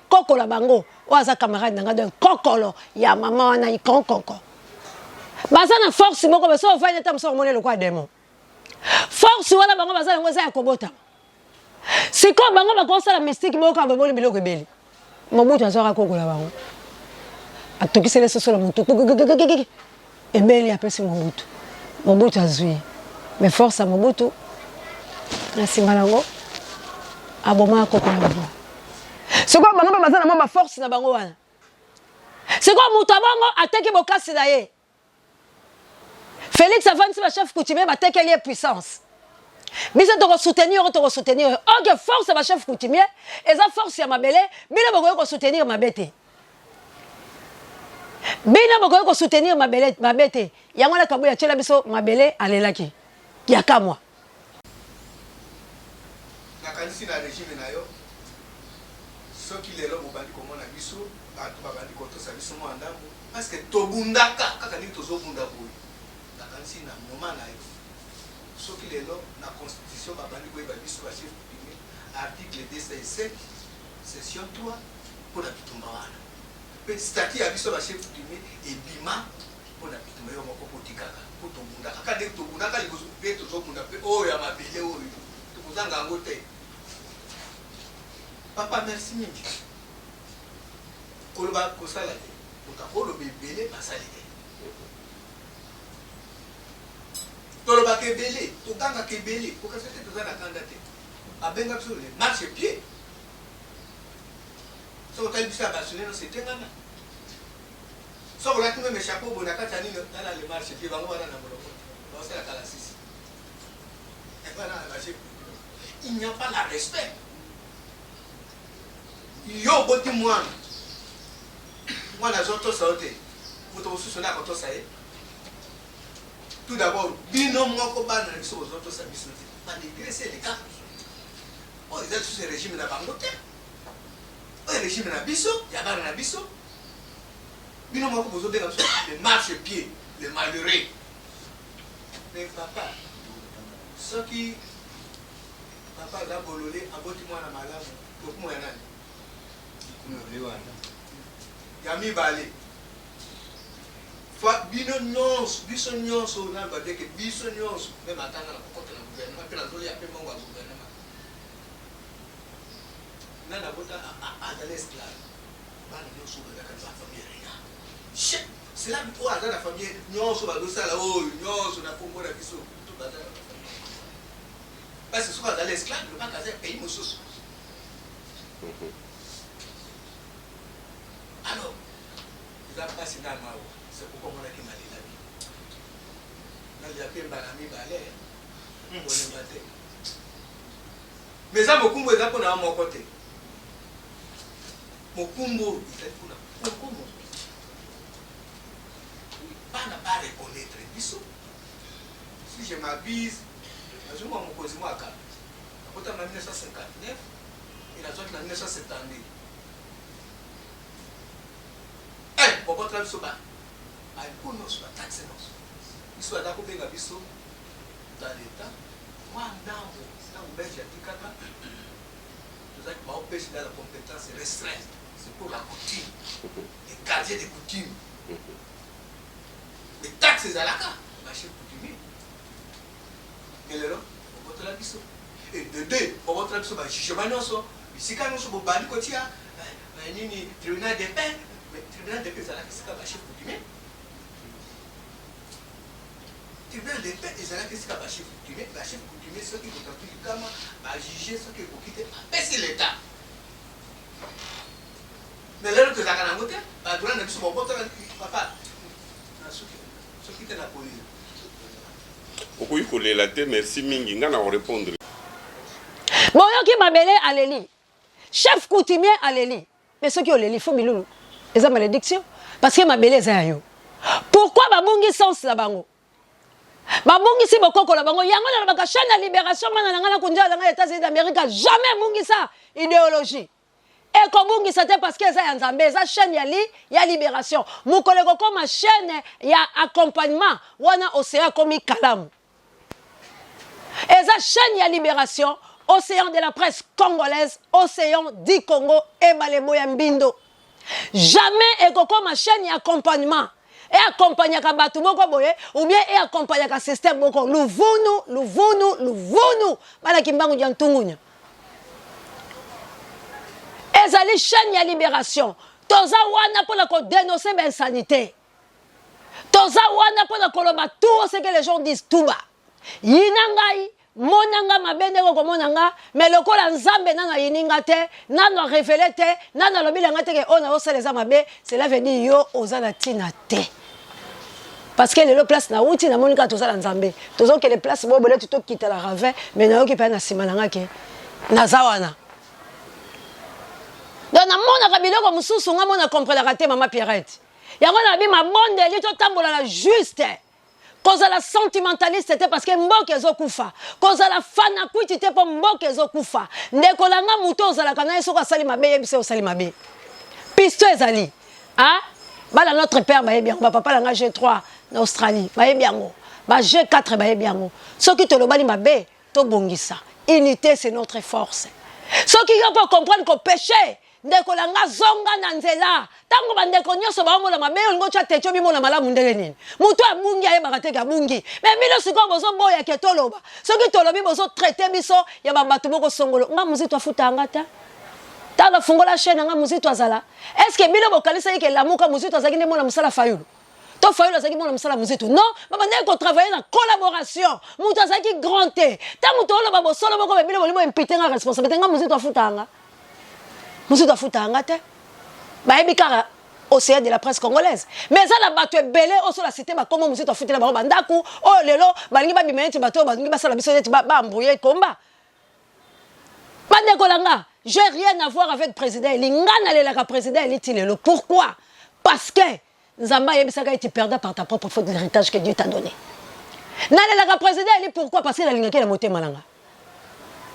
kokola bango oaza camarade nanga de kokolo ya mama wana ikonkoko baza na force moko beso ofanya ta mso monelo kwa demo force wala bango baza ngo za ya kobota siko bango bakosala mystique moko abomoli biloko ebeli Mobutu azora kokola bango atokisele soso la mutu ebeli apesi Mobutu azui mais force à Mobutu na singalango aboma kokola bango siko bango baza na mama force na bango wana C'est quoi Moutabongo attaque Bokasi d'ailleurs. Félix avance le chef coutumier attaque lié puissance. Mais ça doit soutenir. Ok, force ma chef coutumier et ça force ya mabele, mais là boko soutenir ma bête. Bina boko soutenir ma bête. Yango la kabu ya tshela biso mabele alelaki. Yaka moi. Na kanisi na régime na yo. Soki lelo mobandi komona biso, bato babandi kotosa biso mo andambo parce que tobundaka kaka ni tozobunda boye. Na kanisi na moment na yo. Soki lelo na constitution babandi koyeba biso ba chef coutumier article 207 section 3 pour la bitumba wana. Pe statut ya biso ba chef coutumier ebima pour la bitumba yo moko potikaka pour tobundaka kaka de tobundaka likozo pe tozobunda pe oyo ya mabele oyo tozanga ngo te. Papa, merci mingi. Koloba kosala te. Okakolo bebele basali te. Toloba kebele, tokanga kebele, kokasete tozana kanda te. Abenga biso le marche pied. So tali bisa basune no setengana. So kolaki me chapeau bonaka tani na le marche pied bango wana na moloko. Basala kala sisi. Et voilà la marche. Il n'y a pas la respect. Yo boti mwana zoto saote moto susu na koto sae tout d'abord bino moko bana biso zoto sa biso te ba dégraisser les cas oh ils ont ce régime na bango te oh régime na biso ya bana na biso bino moko bozo de biso le marche pied le malheureux mais papa soki papa da bololé aboti mwana malamu ko mo yana Yami Bale. Fois bino nyonso, biso nyonso na ba deke biso nyonso même atanga na côté na gouvernement pe na zoli ya pe mongo ya gouvernement. Na na bota à dans l'esclave. Ba nyonso ba ka ba famille rien. C'est là pour à la famille nyonso ba dosala oh nyonso na Congo na biso tout ba dans la famille. Parce que soit dans l'esclave, le pas caser pays mosusu. Alors, ils ont passé dans ma eau. C'est pourquoi on a dit mal la vie. Dans le Japon, Banami Balé, on est battu. Mais ça, Mokumbo est là pour mon côté. Mokumbo, il est pour nous. Mokumbo. Pas n'a pas reconnaître Bissot. Si je m'abuse, je m'en pose moi à 4. En 1959, il a sorti en 1972. Pour votre avis, il faut nous taxer. Il soit d'accord avec Abisso dans l'État. Moi, dans Belge, nous avons empêché la compétence restreinte. C'est pour la coutume, les gardiens des coutumes. Les taxes à la carte, la chef coutumier. Mais là, pour votre avis, et de deux, pour votre avis, jugement, si quand nous sommes au Bali, tribunal de paix. Mais le tribunal de paix, c'est la chef coutumier. Le tribunal de paix, c'est la chef coutumier. La chef coutumier, ceux qui vont appliquer comment, juger ceux qui vont quitter, c'est l'État. Mais là, nous avons un côté, nous avons papa, ceux qui étaient la police. Oui, merci Mingi, on va répondre. Bon, qui m'a belé à l'Eli. Chef coutumier à l'Eli. Mais ceux qui ont l'Eli, il faut miloulou. Eza malédiction parce que ma beleza yo. Pourquoi babungi sens la bango? Babungi si bokoko la bango yango na baka chaîne de libération mana ngana kunja na États-Unis d'Amérique jamais bungi ça idéologie. Et comme bungi c'était parce que ça nzambe ça chaîne ya libération. Mukoleko comme chaîne ya accompagnement wana océan comme kalamu. Et ça chaîne ya libération océan de la presse congolaise, océan du Congo et Malemo ya Mbindo. Jamais et comme ma chaîne accompagnement et accompagner ka batu moko boye ou bien et accompagner ka système moko luvunu bala kimbangu ya ntungunya ezali chaîne ya libération toza wana pour la dénoncer l'insanité toza wana pour la koloba tout ce que les gens disent tout bas yinangai monanga mabende ko monanga mais lokola nzambe nana yininga te nana révélé te nana lobilanga te ke ona osaleza mabe cela veut dire yo ozala tina te parce que les places na uti na monika tozala nzambe tozon que les places bo bolé tout quitter la ravin mais na yo ki pa na simananga ke nazawana donc na mona kabiloko mususu nga mona comprendre te mama Pierrette yango na bi mabonde li to tambola la juste koza la sentimentaliste c'était parce que mboke ezokufa koza la fana kwiti te po mboke ezokufa ndeko langa muto ozala kana eso ka sali mabe yebise osali mabe pisto ezali ah bala notre père ba bien ba papa langa G3 na Australie ba bien ba G4 ba bien soki to lobali mabe to bongisa unité c'est notre force soki yo peut comprendre que péché ndeko langa zonga na nzela tango bandeko nyoso ba mona mabe ngo cha techo bi mona malamu ndele nini mutu abungi aye bakateka abungi mais milo siko bozo boya ke toloba soki tolobi bozo traiter biso ya bambatu boko songolo nga muzito afuta ngata tala fungola chaîne nga muzito azala est-ce que bilo bokalisa yeke lamuka muzito azaki ne mona musala fayulu to fayulu azaki mona musala muzito non baba ndeko travailler na collaboration mutu azaki grand te tango to loba bo solo boko bilo bolimo impiter nga responsabilité nga muzito afuta nga Moussou Fouta ngate bayebi kara océan de la presse congolaise mais ça la bato belé au sur la cité ba comment Moussou Fouta la ba bandaku oh lelo balingi ba bimenti bato balingi ba sala biso ba embrouiller combat bande kolanga j'ai rien à voir avec président lingana le la président litilelo pourquoi parce que Nzamba yebisaka été perdu par ta propre faute de l'héritage que Dieu t'a donné na le président il pourquoi parce que la lingaki la moté malanga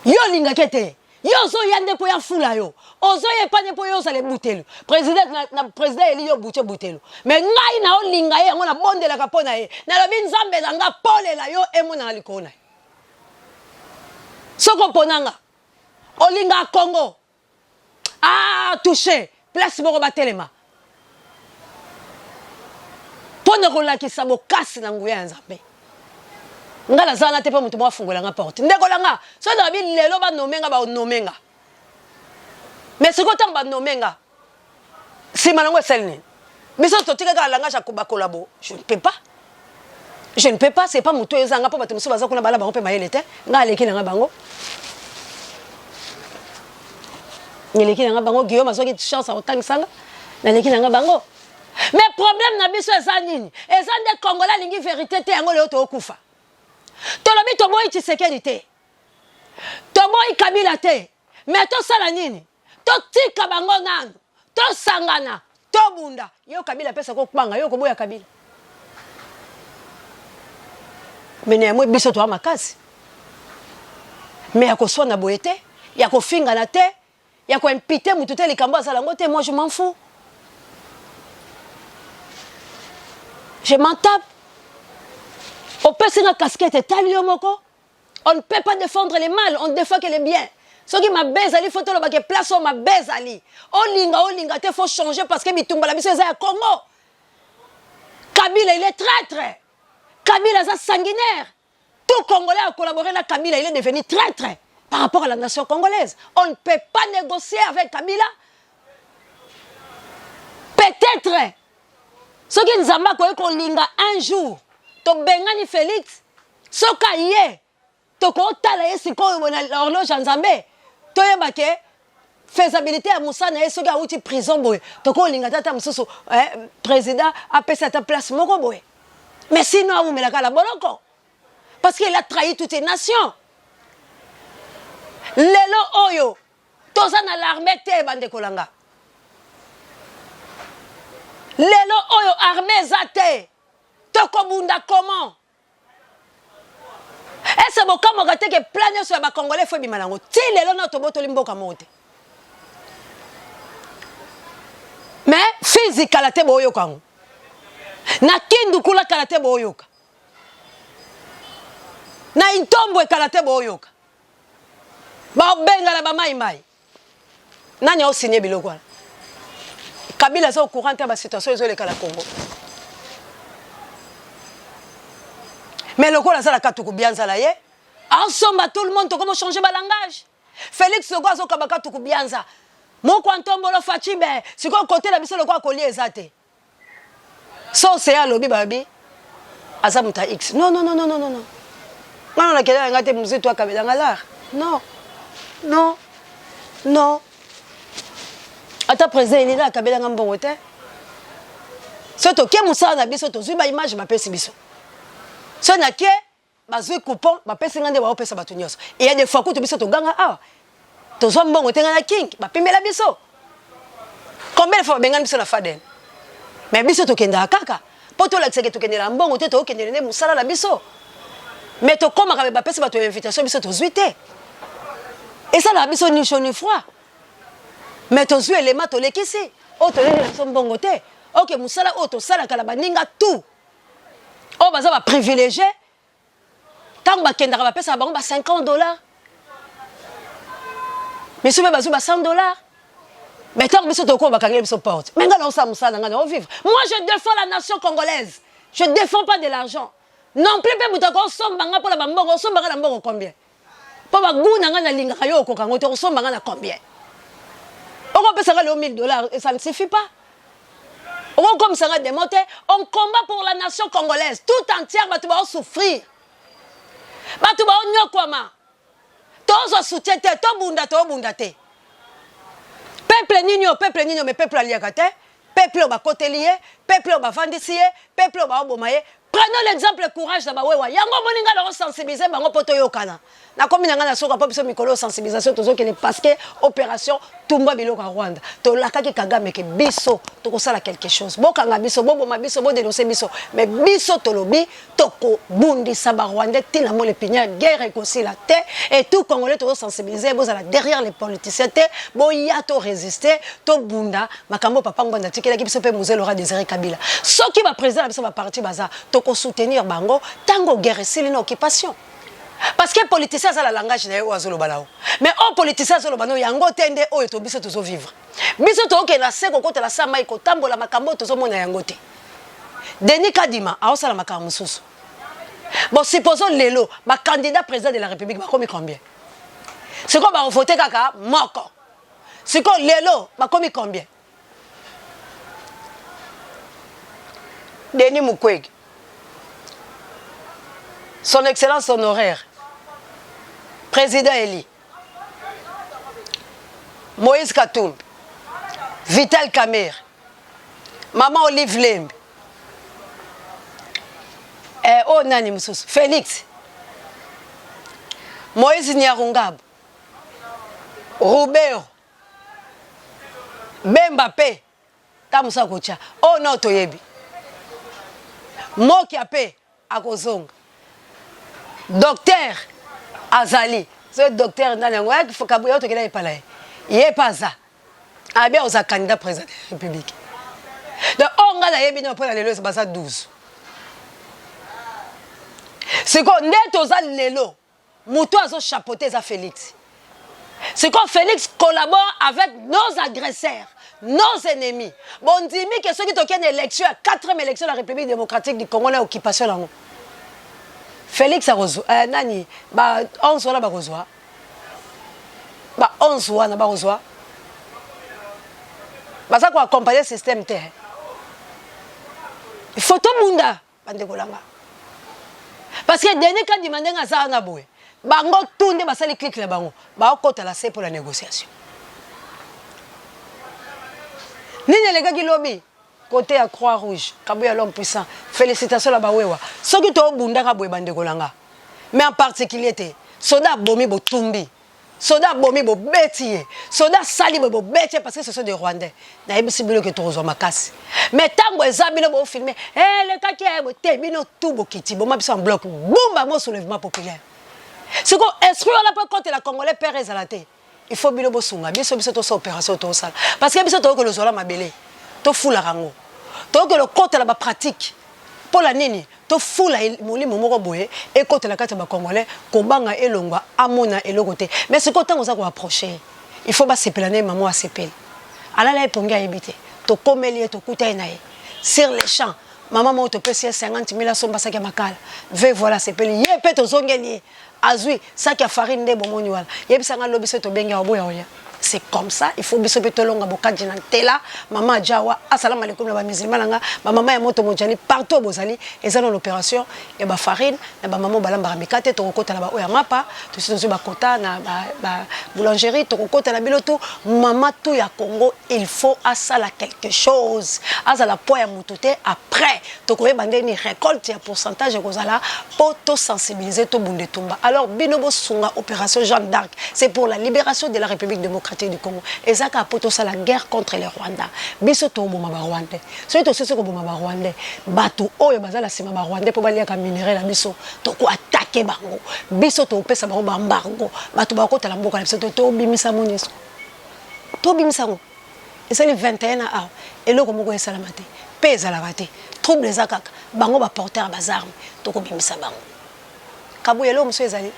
yo lingaki te Yozo yande po ya fula yo. Ozo ye pa ne po yo sale butelu. Président na président eli yo buche butelu. Mais ngai na olinga ye ngona bonde la kapona ye. Na lobi nzambe na nga pole la yo e mona likona. Soko ponanga. Olinga Congo. Ah touché. Place moko batelema. Pona ko la kisabo kasi na nguya nzambe. Ngala zana te pa mutu mwa fungola nga porte ndeko langa so na bi lelo ba nomenga ba nomenga mais ce côté ba nomenga si manango selni biso to tika ka langa cha kuba kolabo je ne peux pas c'est pas mutu ezanga pa bato musu baza kuna bala bango pe mayele te nga leki nga bango ngeleki nga bango Guillaume azoki chance autant sanga na leki nga bango mais problème na biso ezanini ezande Congolais lingi vérité te yango le to okufa tolobi toboyi Tshisekedi te toboyi Kabila te mais to sala nini to tika bango nanu to sangana to bunda yo Kabila pesa ko kwanga yo koboya Kabila mene mo biso to makasi mais yakoswa na boyete yakofinga na te yako impiter mutu te likambo asala ngo te moi je m'en fous je m'en tape. On peut se casquette on ne peut pas défendre les mal, on défend que les biens. Ce qui m'a bezali, faut que place on m'a bezali. Olinga, il faut changer parce que Mitumba la mission est à Congo. Kabila, il est traître. Kabila, est sanguinaire. Tout Congolais a collaboré avec Kabila, il est devenu traître par rapport à la nation congolaise. On ne peut pas négocier avec Kabila. Peut-être. Ce qui nous a marqué un jour. To bengani Félix soka ye to ko tala ye siko na horloge nzambe to yeba ke faisabilité à Moussa na soka uti prison boy to ko linga tata mususu président a pesa ta place moko boy mais sinon vous melaka la boloko parce qu'il a trahi toutes les nations lelo oyo toza na l'armée te bande kolanga lelo oyo armée zate Tokobunda comment? Est-ce que comme on a que plan sur les Congolais faut bien malango. Si les gens n'ont pas de mboka monte. Mais physique kalaté boyo kango. Na kindu kula kalaté boyoka. Na intombo kalaté boyoka. Ba benga la ba mai mai. Nani a signé biloko. Kabila est au courant de la situation de la Congo. Mais le coup là ça la katuku bianza là yé. Ensemble tout le monde comment changer ma langage. Félix Sogo zo kabaka tuku bianza. Mon kwantombo lo fachibe, si ko côté la biso le quoi collier ezate. So c'est à lobby baby. Azamuta X. Non. Quand on a quelqu'un qui a été musée, toi, qui dans l'art. Non. Non. Non. Ata président, il est là, qui a un bon hôtel. Surtout, qui est moussa, on a bien surtout, une image, je m'appelle Sibiso. Si on a qui, bazui coupon, m'appelle Singande, va opérer sa batunios. Et il y a des fois que tu biso, tu gagnes, ah, tu as un bon hôtel, on a king, m'appelle la biso. Combien de fois, ben, biso la faden? Mais biso, tu kenda kaka. Pour toi, tu kenda la bon hôtel, tu kenda moussa la biso. Mais tu comme avec ma personne, tu as invitation, biso, tu zuité. Et ça, la biso, ni chaud ni froid. Mais tu as élément, tu l'es ici. Oh, tu as un bon hôtel. Ok, moussala, oh, tu as la baninga tout. Oh, bah ça va privilégier. Tant que tu as ça va $50. Mais si tu as $100, mais tant que tu as ça porte. Mais on va vivre. Moi, je défends la nation congolaise. Je ne défends pas de l'argent. Non plus, tu as pour la bambongo, on combien? Pour la goût, on combien? On peut s'arrêter aux $1000 et ça ne suffit pas. On comme ça va démonter, on combat pour la nation congolaise tout entière, tu vas souffrir. Tu vas nyokwama. Tozo soutien te, to bundate. Peuple nino, mais peuple aliakate, peuple au côté lié, peuple au bandisier, peuple au bomaye. Prenons l'exemple courage de Bawewa. Yango moninga la sensibiliser bango poto yokana. Na komi nanga na soka pas biso mikolo sensibilisation tozo kene parce que opération tumba biloko Rwanda. To lakaki Kagame ke biso to kosala quelque chose. Bokanga biso boboma biso bo dénoncer biso. Mais biso to lobi to ko bundi saba Rwanda tina mo le pinya guerre aussi la terre et tout congolais to sensibiliser bo ala derrière les politiciens te bo ya to résister to bunda makambo papa ngwanda tikela ki biso pe Mzee Laurent Désiré Kabila. Soki ba président biso ba parti baza to soutenir bango tango guerre c'est une occupation parce que politicien ça la langage na yo azolo balao mais au politicien azolo bano yango tende o to biso to vivre biso to ke na seko ko la sama iko tambola makambo to mona yango te Denis Kadima a osala makambo susu bon supposons lelo ma candidat président de la République ba komi combien c'est quoi ba voter kaka moko c'est quoi lelo ba komi combien Denis Mukwege Son Excellence honoraire, Président Eli, Moïse Katumbi, Vital Kamer, Maman Olive Lembe, oh Nani Moussous, Félix, Moïse Nyarungab, Roubert, Bembape, Tamoussa Koucha, oh non Toyebi, Mokiape, Akozonga. Docteur Azali, ce docteur Nanangwa qui faut qu'aboyer tout qu'il pas là. Il est pas ça. Ah bien, on a candidat président de la République. Donc on a la yébino pour la lelo c'est ça 12. C'est qu'on est aux allélo. Mouto a chapeauté ça Félix. C'est qu'on Félix collabore avec nos agresseurs, nos ennemis. Bon dit que ceux qui ont une élection, 4e élection de la République démocratique du Congo là occupation là. Félix a reçu, nani, 11 wana ba reçu. 11 wana ba reçu. Ça quoi accompagner le système terre. Il faut tout le monde bande kolanga. Parce que dernier quand demandé à ça na boue. Bango tunde ba sali clic la bango. Ba okota la c'est pour la négociation. Nini les gars qui lobby côté à Croix-Rouge, Kabouya l'homme puissant. Félicitations à Bawewa. Ce qui est au Bunda Kabouya Bandekolanga. Mais en particulier, Soda Bomi Botumbi, Soda Bomi Bobetier, Soda Sali Bobetier parce que ce sont des Rwandais. Naïb Sibilo que tu reçois ma casse. Mais tant que les amis ont filmé, le cas qui est terminé tout Bokiti, bon, ma en bloc, boum, mon soulèvement populaire. Ce qu'on instruit, on n'a pas compté la Congolais Pérez à la tête. Il faut bien le sunga, bien sûr, c'est opération tout ça. Parce que bien sûr, que le Zola m'a belé. To fula rango to que le côté la ba pratique pour la nini to fula moli momoko boye et côté la kata ba congolais ko banga elongwa amona elokote mais ce côté on ça ko approcher il faut ba sepelane maman a sepel ala la eponga ebité to komeli to kuta nae sur les champs maman mo to pesi 50 000 somba ça ki makala ve voilà sepel yé pe to zongeni azui ça ki farine de bomoni wala yebisa nga lobiso to benga oboya oya c'est comme ça. Il faut biso peto longa bokadi na tela. Maman Jawa, assalamu alaikum na ba musulman nga. Ma maman ya moto mondiali partout bozali. Eza dans l'opération ya ba farine, na ba maman balamba mikate to kokota na ba oya mapa, to sizo ba kota na ba boulangerie to kokota na biloto. Maman tout ya Congo, il faut asala quelque chose. Azala poya mututé après to koye bande ni récolte ya pourcentage kozala pour to sensibiliser to bundetumba. Alors binobo sunga opération Jeanne d'Arc, c'est pour la libération de la République démocratique du Congo. Et ça a poto ça la guerre contre les Rwandais. Biso to boma ba Rwandais. So to sese ko boma ba Rwandais. Batu oyo bazala sima ba Rwandais po balia ka minerai la biso to ko attaquer bango. Biso to pesa bango ba embargo. Batu ba ko tala mboka la biso to bimisa monisco. To bimisa ngo. Et c'est le 21 a et le komoko e salamate. Pesa la bate. Trouble za kaka. Bango ba porter ba armes. To ko bimisa bango. Kabuyelo mso ezali.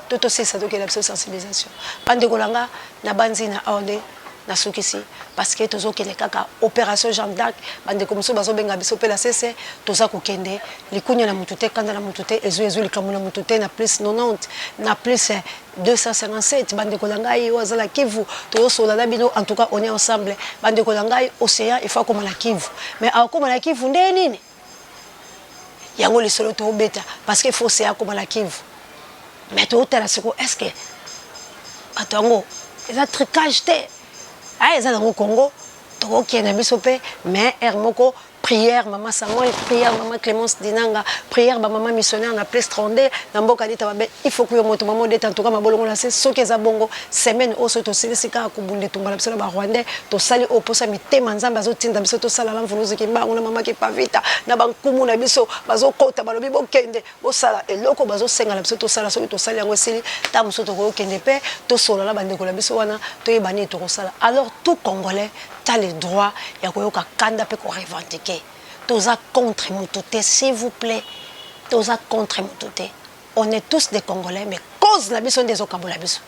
Toto c'est donc la sensibilisation. Bande kolanga na banzi na onde na sukisi parce que tozo kende kaka opération Jeanne d'Arc bande komso bazo benga biso pe la CC toza ko kende likunya na mutute kanda na mutute ezo likamu na mutute na plus 90 na plus 257 bande kolanga yi wazala Kivu to sola na bino en tout cas on est ensemble bande kolanga yi océan il faut comme la Kivu mais comme la Kivu ndé nini yango le solo to beta parce que faut océan comme la Kivu. Mais tout est là, est-ce que attends, ils ont tricage te. Ah, ils ont dans le Congo, tout qui est dans bisopé, mais hermoko prière maman Samuel, prière maman Clémence Dinanga, prière maman missionnaire na place Trondé, na mboka dit tababe, il faut que yo moto maman d'être en tout cas ma bolongo la c'est ce que za bongo semaine au soto sika ku bunde tumbala bisala ba Rwandais, to sali oposa mitema nzamba zo tinda biso to sala la mvunuzi kimba ngona mama ki pavita na bankumu na biso bazo kota balobi bokende bo sala eloko bazo senga la biso to sala so to sali yango sili ta muso to ko kende pe to solo la bande ko la biso wana to yebani to ko sala. Alors tout Congolais tu as le droit ya koyoka kanda pe ko revendiquer. Toza contre Moutouté, s'il vous plaît. Toza contre Moutouté. On est tous des Congolais, mais cause la mission des Okabou la mission.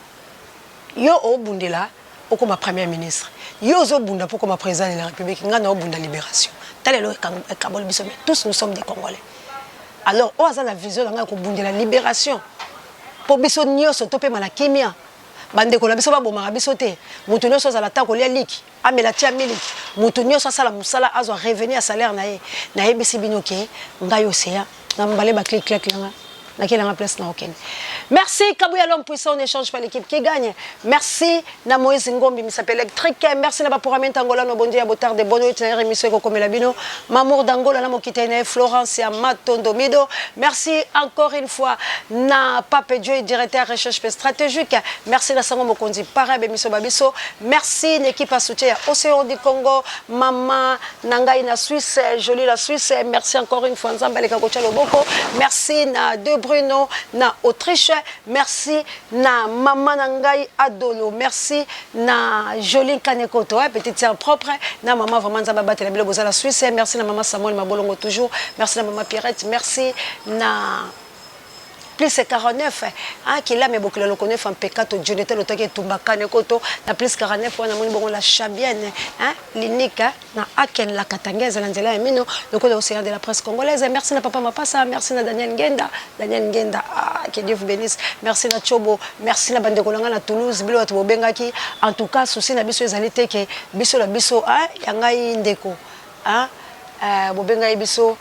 Yo au Bundela, au comme premier ministre. Yo au Bunda pour comme président de la République, ngana au Bunda libération. Tel est le Kabul mission, mais tous nous sommes des Congolais. Alors, on a la vision de Bunda la libération. Pour biso nyoso topé malakimia. Bande ko la biso ba bomaka biso te mutu nyonso za la ta ko lia liki amela tia miliki mutu nyonso sala musala azo revenir à salaire na ye bisi binoke ngayo seya na mbale ba clic langa na kelanga place na okene. Merci Kabouya l'homme puissant, on n'échange pas l'équipe qui gagne. Merci na Moïse Ngombi s'appelle électrique. Merci na ba pour amenta Angola no bondi ya botar de bono itinéraire émission ko comme la bino Mamour d'Angola na mokitene Florence ya Matondo Mido. Merci encore une fois na Pape Dieu directeur recherche stratégique. Merci na Sango Mokonzi Parabe émission babiso. Merci l'équipe à soutien ya Océan du Congo, Maman Nangai na Suisse, Jolie la Suisse. Merci encore une fois Nzamba leka kocha loboko. Merci na De Bruno na Autriche. Merci na Maman Nangai Adolo. Merci na Jolie Kanekoto, petite sœur propre. Na Maman vraiment Nzamba batela bilo boza la Suisse. Merci na Maman Samuel Mabolongo toujours. Merci na Maman Pierrette. Merci na plus 49 hein qui là mais beaucoup le connaît en pekato Jonathan Otoke Tumbaka Nekoto na plus 49 on a moni bongo la chabienne hein l'unique na Aken la Katangeza na nzela mino le code océan de la presse congolaise. Merci na Papa Mapasa, merci na Daniel Ngenda que Dieu vous bénisse. Merci na Chobo, merci na bande kolanga na Toulouse bilo to bengaki. En tout cas souci na biso ezalité que biso la biso hein yangai ndeko hein bobenga biso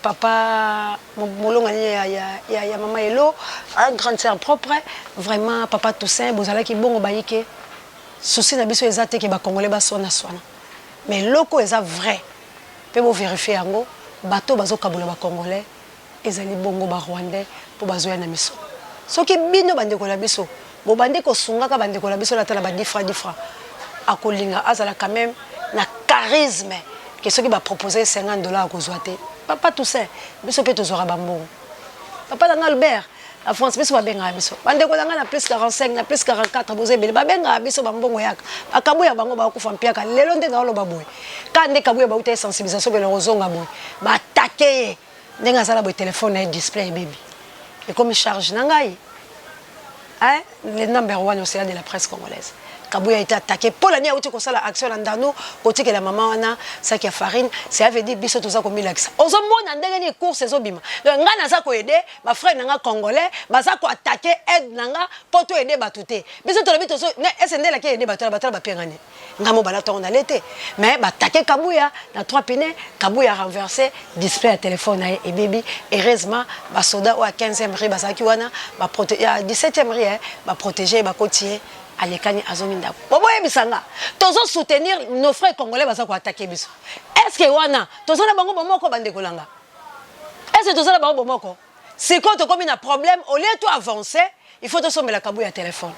papa molonga ya maman Elo un grand sœur propre vraiment papa Toussaint bozala ki bongo bayike souci na biso ezate ke ba congolais ba sona mais loko eza vrai pe bo vérifier yango bato bazo kabula ba congolais ezali bongo ba rwandais po bazoya na miso soki bino bande ko la biso bo bande ko sunga ka bande ko la biso la tala ba difra akolinga azala quand même na charisme que ceux qui va proposer $50 à Kozouate. Papa Toussaint, biso pe tozora bambongo. Papa dans Albert, la France biso ba benga biso. Bande ko na plus 45, na plus 44 boze bele ba benga biso bambongo yaka. Akabuya bango ba kufa mpiaka lelo nde na lo baboy. Kande kabuya ba uta sensibilisation bele rozonga boy. Ba attaquer ndenga sala bo téléphone et display baby. Et comme charge nangai. Hein, le number 1 océan de la presse congolaise. Kabuya a été attaqué. Pour l'année où tu as la action dans Danou, côté que la maman a sac à farine, c'est avait dit biso tout ça comme il a. Aux hommes on a des courses ces obima. Donc ngana za ko aider, ma frère nanga congolais, baza ko attaquer aide nanga pour tout aider batouté. Biso to la bito so SND la qui aider batala ba pengane. Ngamo bala to on a l'été. Mais ba attaquer Kabuya na 3 pinets, Kabuya renversé, display à téléphone et baby heureusement ba soda au 15e rue basaki wana ba protéger à 17e rue ba protéger ba côtier alekani azominda bobo yebisanga tozo soutenir nos frères congolais baza ko attaquer biso est-ce que wana tozo na bango bomoko bande kolanga est-ce que tozo na bango bomoko si quand to comme un problème au lieu de avancer il faut to sommer la Kabuya téléphone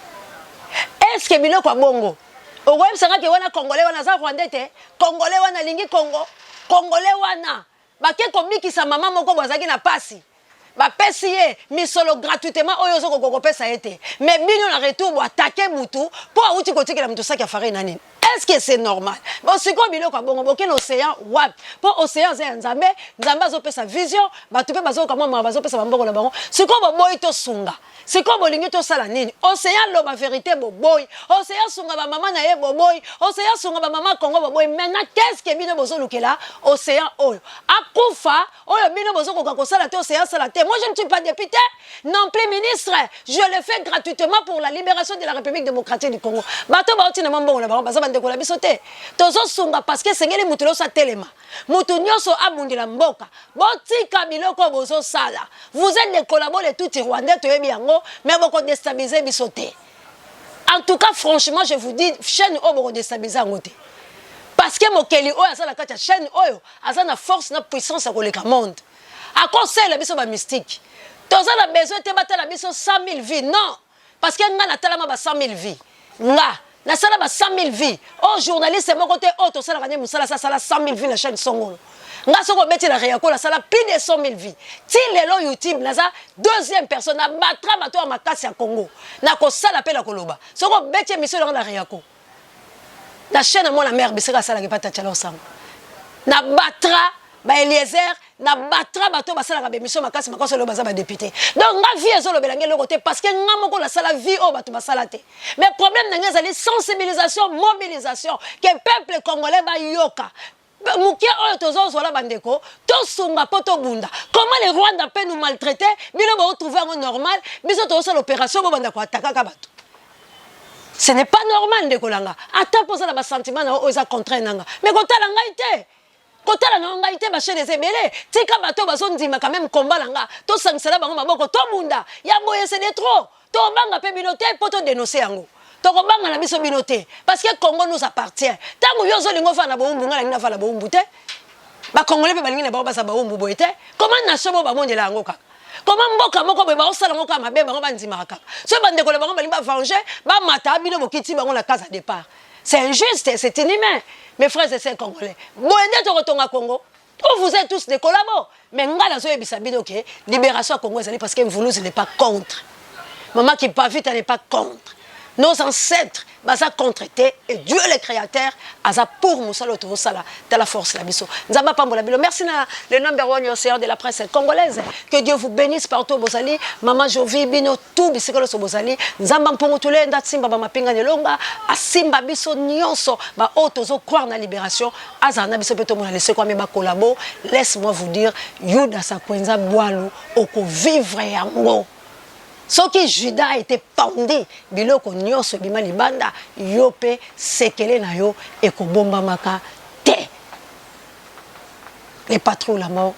est-ce que biloko bongo o yebisanga ke wana congolais wana za rwandais te congolais wana lingi Congo congolais wana bake komikisa mama moko bwazaki na pasi ba pesier misolo gratuitement oyo zo ko pesa été mais bino na retour bo attaquer mutu pour outi kotiki la mutu saki afare nani est-ce que c'est normal bon siko biloko bongo boke l'océan wap pour océan za nzambe nzambe zo pesa vision batu pe bazo kama bazo pesa bamboko na bango siko bo boy to sunga siko bolingi to sala nini océan lo ma vérité bo boy océan sunga ba mama na ye bo boy océan sunga ba mama Congo bo boy maintenant qu'est-ce que bino bozo lukela océan oyo akufa oyo bino bozo ko sala te océan sala te. Moi, je ne suis pas député, non plus ministre. Je le fais gratuitement pour la libération de la République démocratique du Congo. Bato ba otina mambo na ba baza bande ko la bisote. Tozo sunga parce que sengeli mutulo sa telema. Mutu nyoso abundi la mboka. Botika biloko bozo sala. Vous êtes des collaborateurs tout rwandais to yebi yango, mais boko déstabiliser bisote. En tout cas, franchement, je vous dis, chaîne o boko déstabiliser ngote. Parce que mokeli o azala kata chaîne oyo, azana force na puissance ko le monde. À quoi c'est la mission mystique? Tous a besoin de battre la mission 100 000 vies. Non. Parce que nous avons 100 000 vies. Nous avons 100 000 vies. Oh, journaliste, c'est mon côté. Oh, tu as 100 000 vies dans la chaîne Songolo. Nous avons mis la réaction, nous avons plus de 100 000 vies. Si les gens YouTube, nous avons deuxième personne, nous avons ma casse à Congo. Nous avons ça appel à Koloba. Si nous avons mis la mission dans la réaction. La chaîne, moi, la mère, c'est ça qui va être ensemble. Nous avons ba Eliezer na batra bato basala ka bemission makasi makoso lo baza ba député donc nga vie ezolo belange le côté parce que nga moko la sala vie o bato basala te mais problème na nga zali sensibilisation mobilisation que peuple congolais ba yoka mukia oyo tozo zola bandeko to sunga poto bunda comment les Rwandais peuvent nous maltraiter bino ba retrouver en normal biso to sala opération bo banda ko attaquer ka bato. Ce n'est pas normal de kolanga ata posa la sentiment na o za contraint nanga mais ko tala ngai te côté la non ngaité ba chez les ébélés tika bato bazondima quand même combat langa to sangsela bango maboko to munda ya boye c'est trop to banga pe binoté poto dénoncer yango to ko banga na biso binoté parce que Congo nous appartient tango yozo lingo fa na bombu ngala ngina fa na bombu te ba congolais pe balingi na ba sa bombu boyete comment na shobo ba mondela yango kaka comment mboka moko be ba osala moko mabe bango bandima kaka so bande ko le bango balingi ba venger ba mata bino bokiti bango la case à départ. C'est injuste, c'est inhumain. Mes frères et sœurs congolais, vous êtes retourné à Congo. Vous êtes tous des collabos. Mais ngala zo ebisabino ke libération congolaise parce que Mvuluzi n'est pas contre. Maman qui pas vite n'est pas contre. Nos ancêtres baza contre et Dieu le créateur aza pour musalo to sala de la force la biso. Nzamba pambola bilo. Merci na le number 1 océan de la presse congolaise. Que Dieu vous bénisse partout bozali. Maman Jovi bino tout bisikolo so bozali. Nzamba mpongo tule nda simba ba mapinga nelonga asimba biso nyonso ba otozo croire na libération azana biso peto mona laisser quoi me ba collabo. Laisse-moi vous dire Yuda Sakwenza Bwalu oko vivre yango. Ce qui Judas a été pendu, biloko nyonso bima libanda yope sekele na yo et ko bomba maka te. Les patrouilles la mort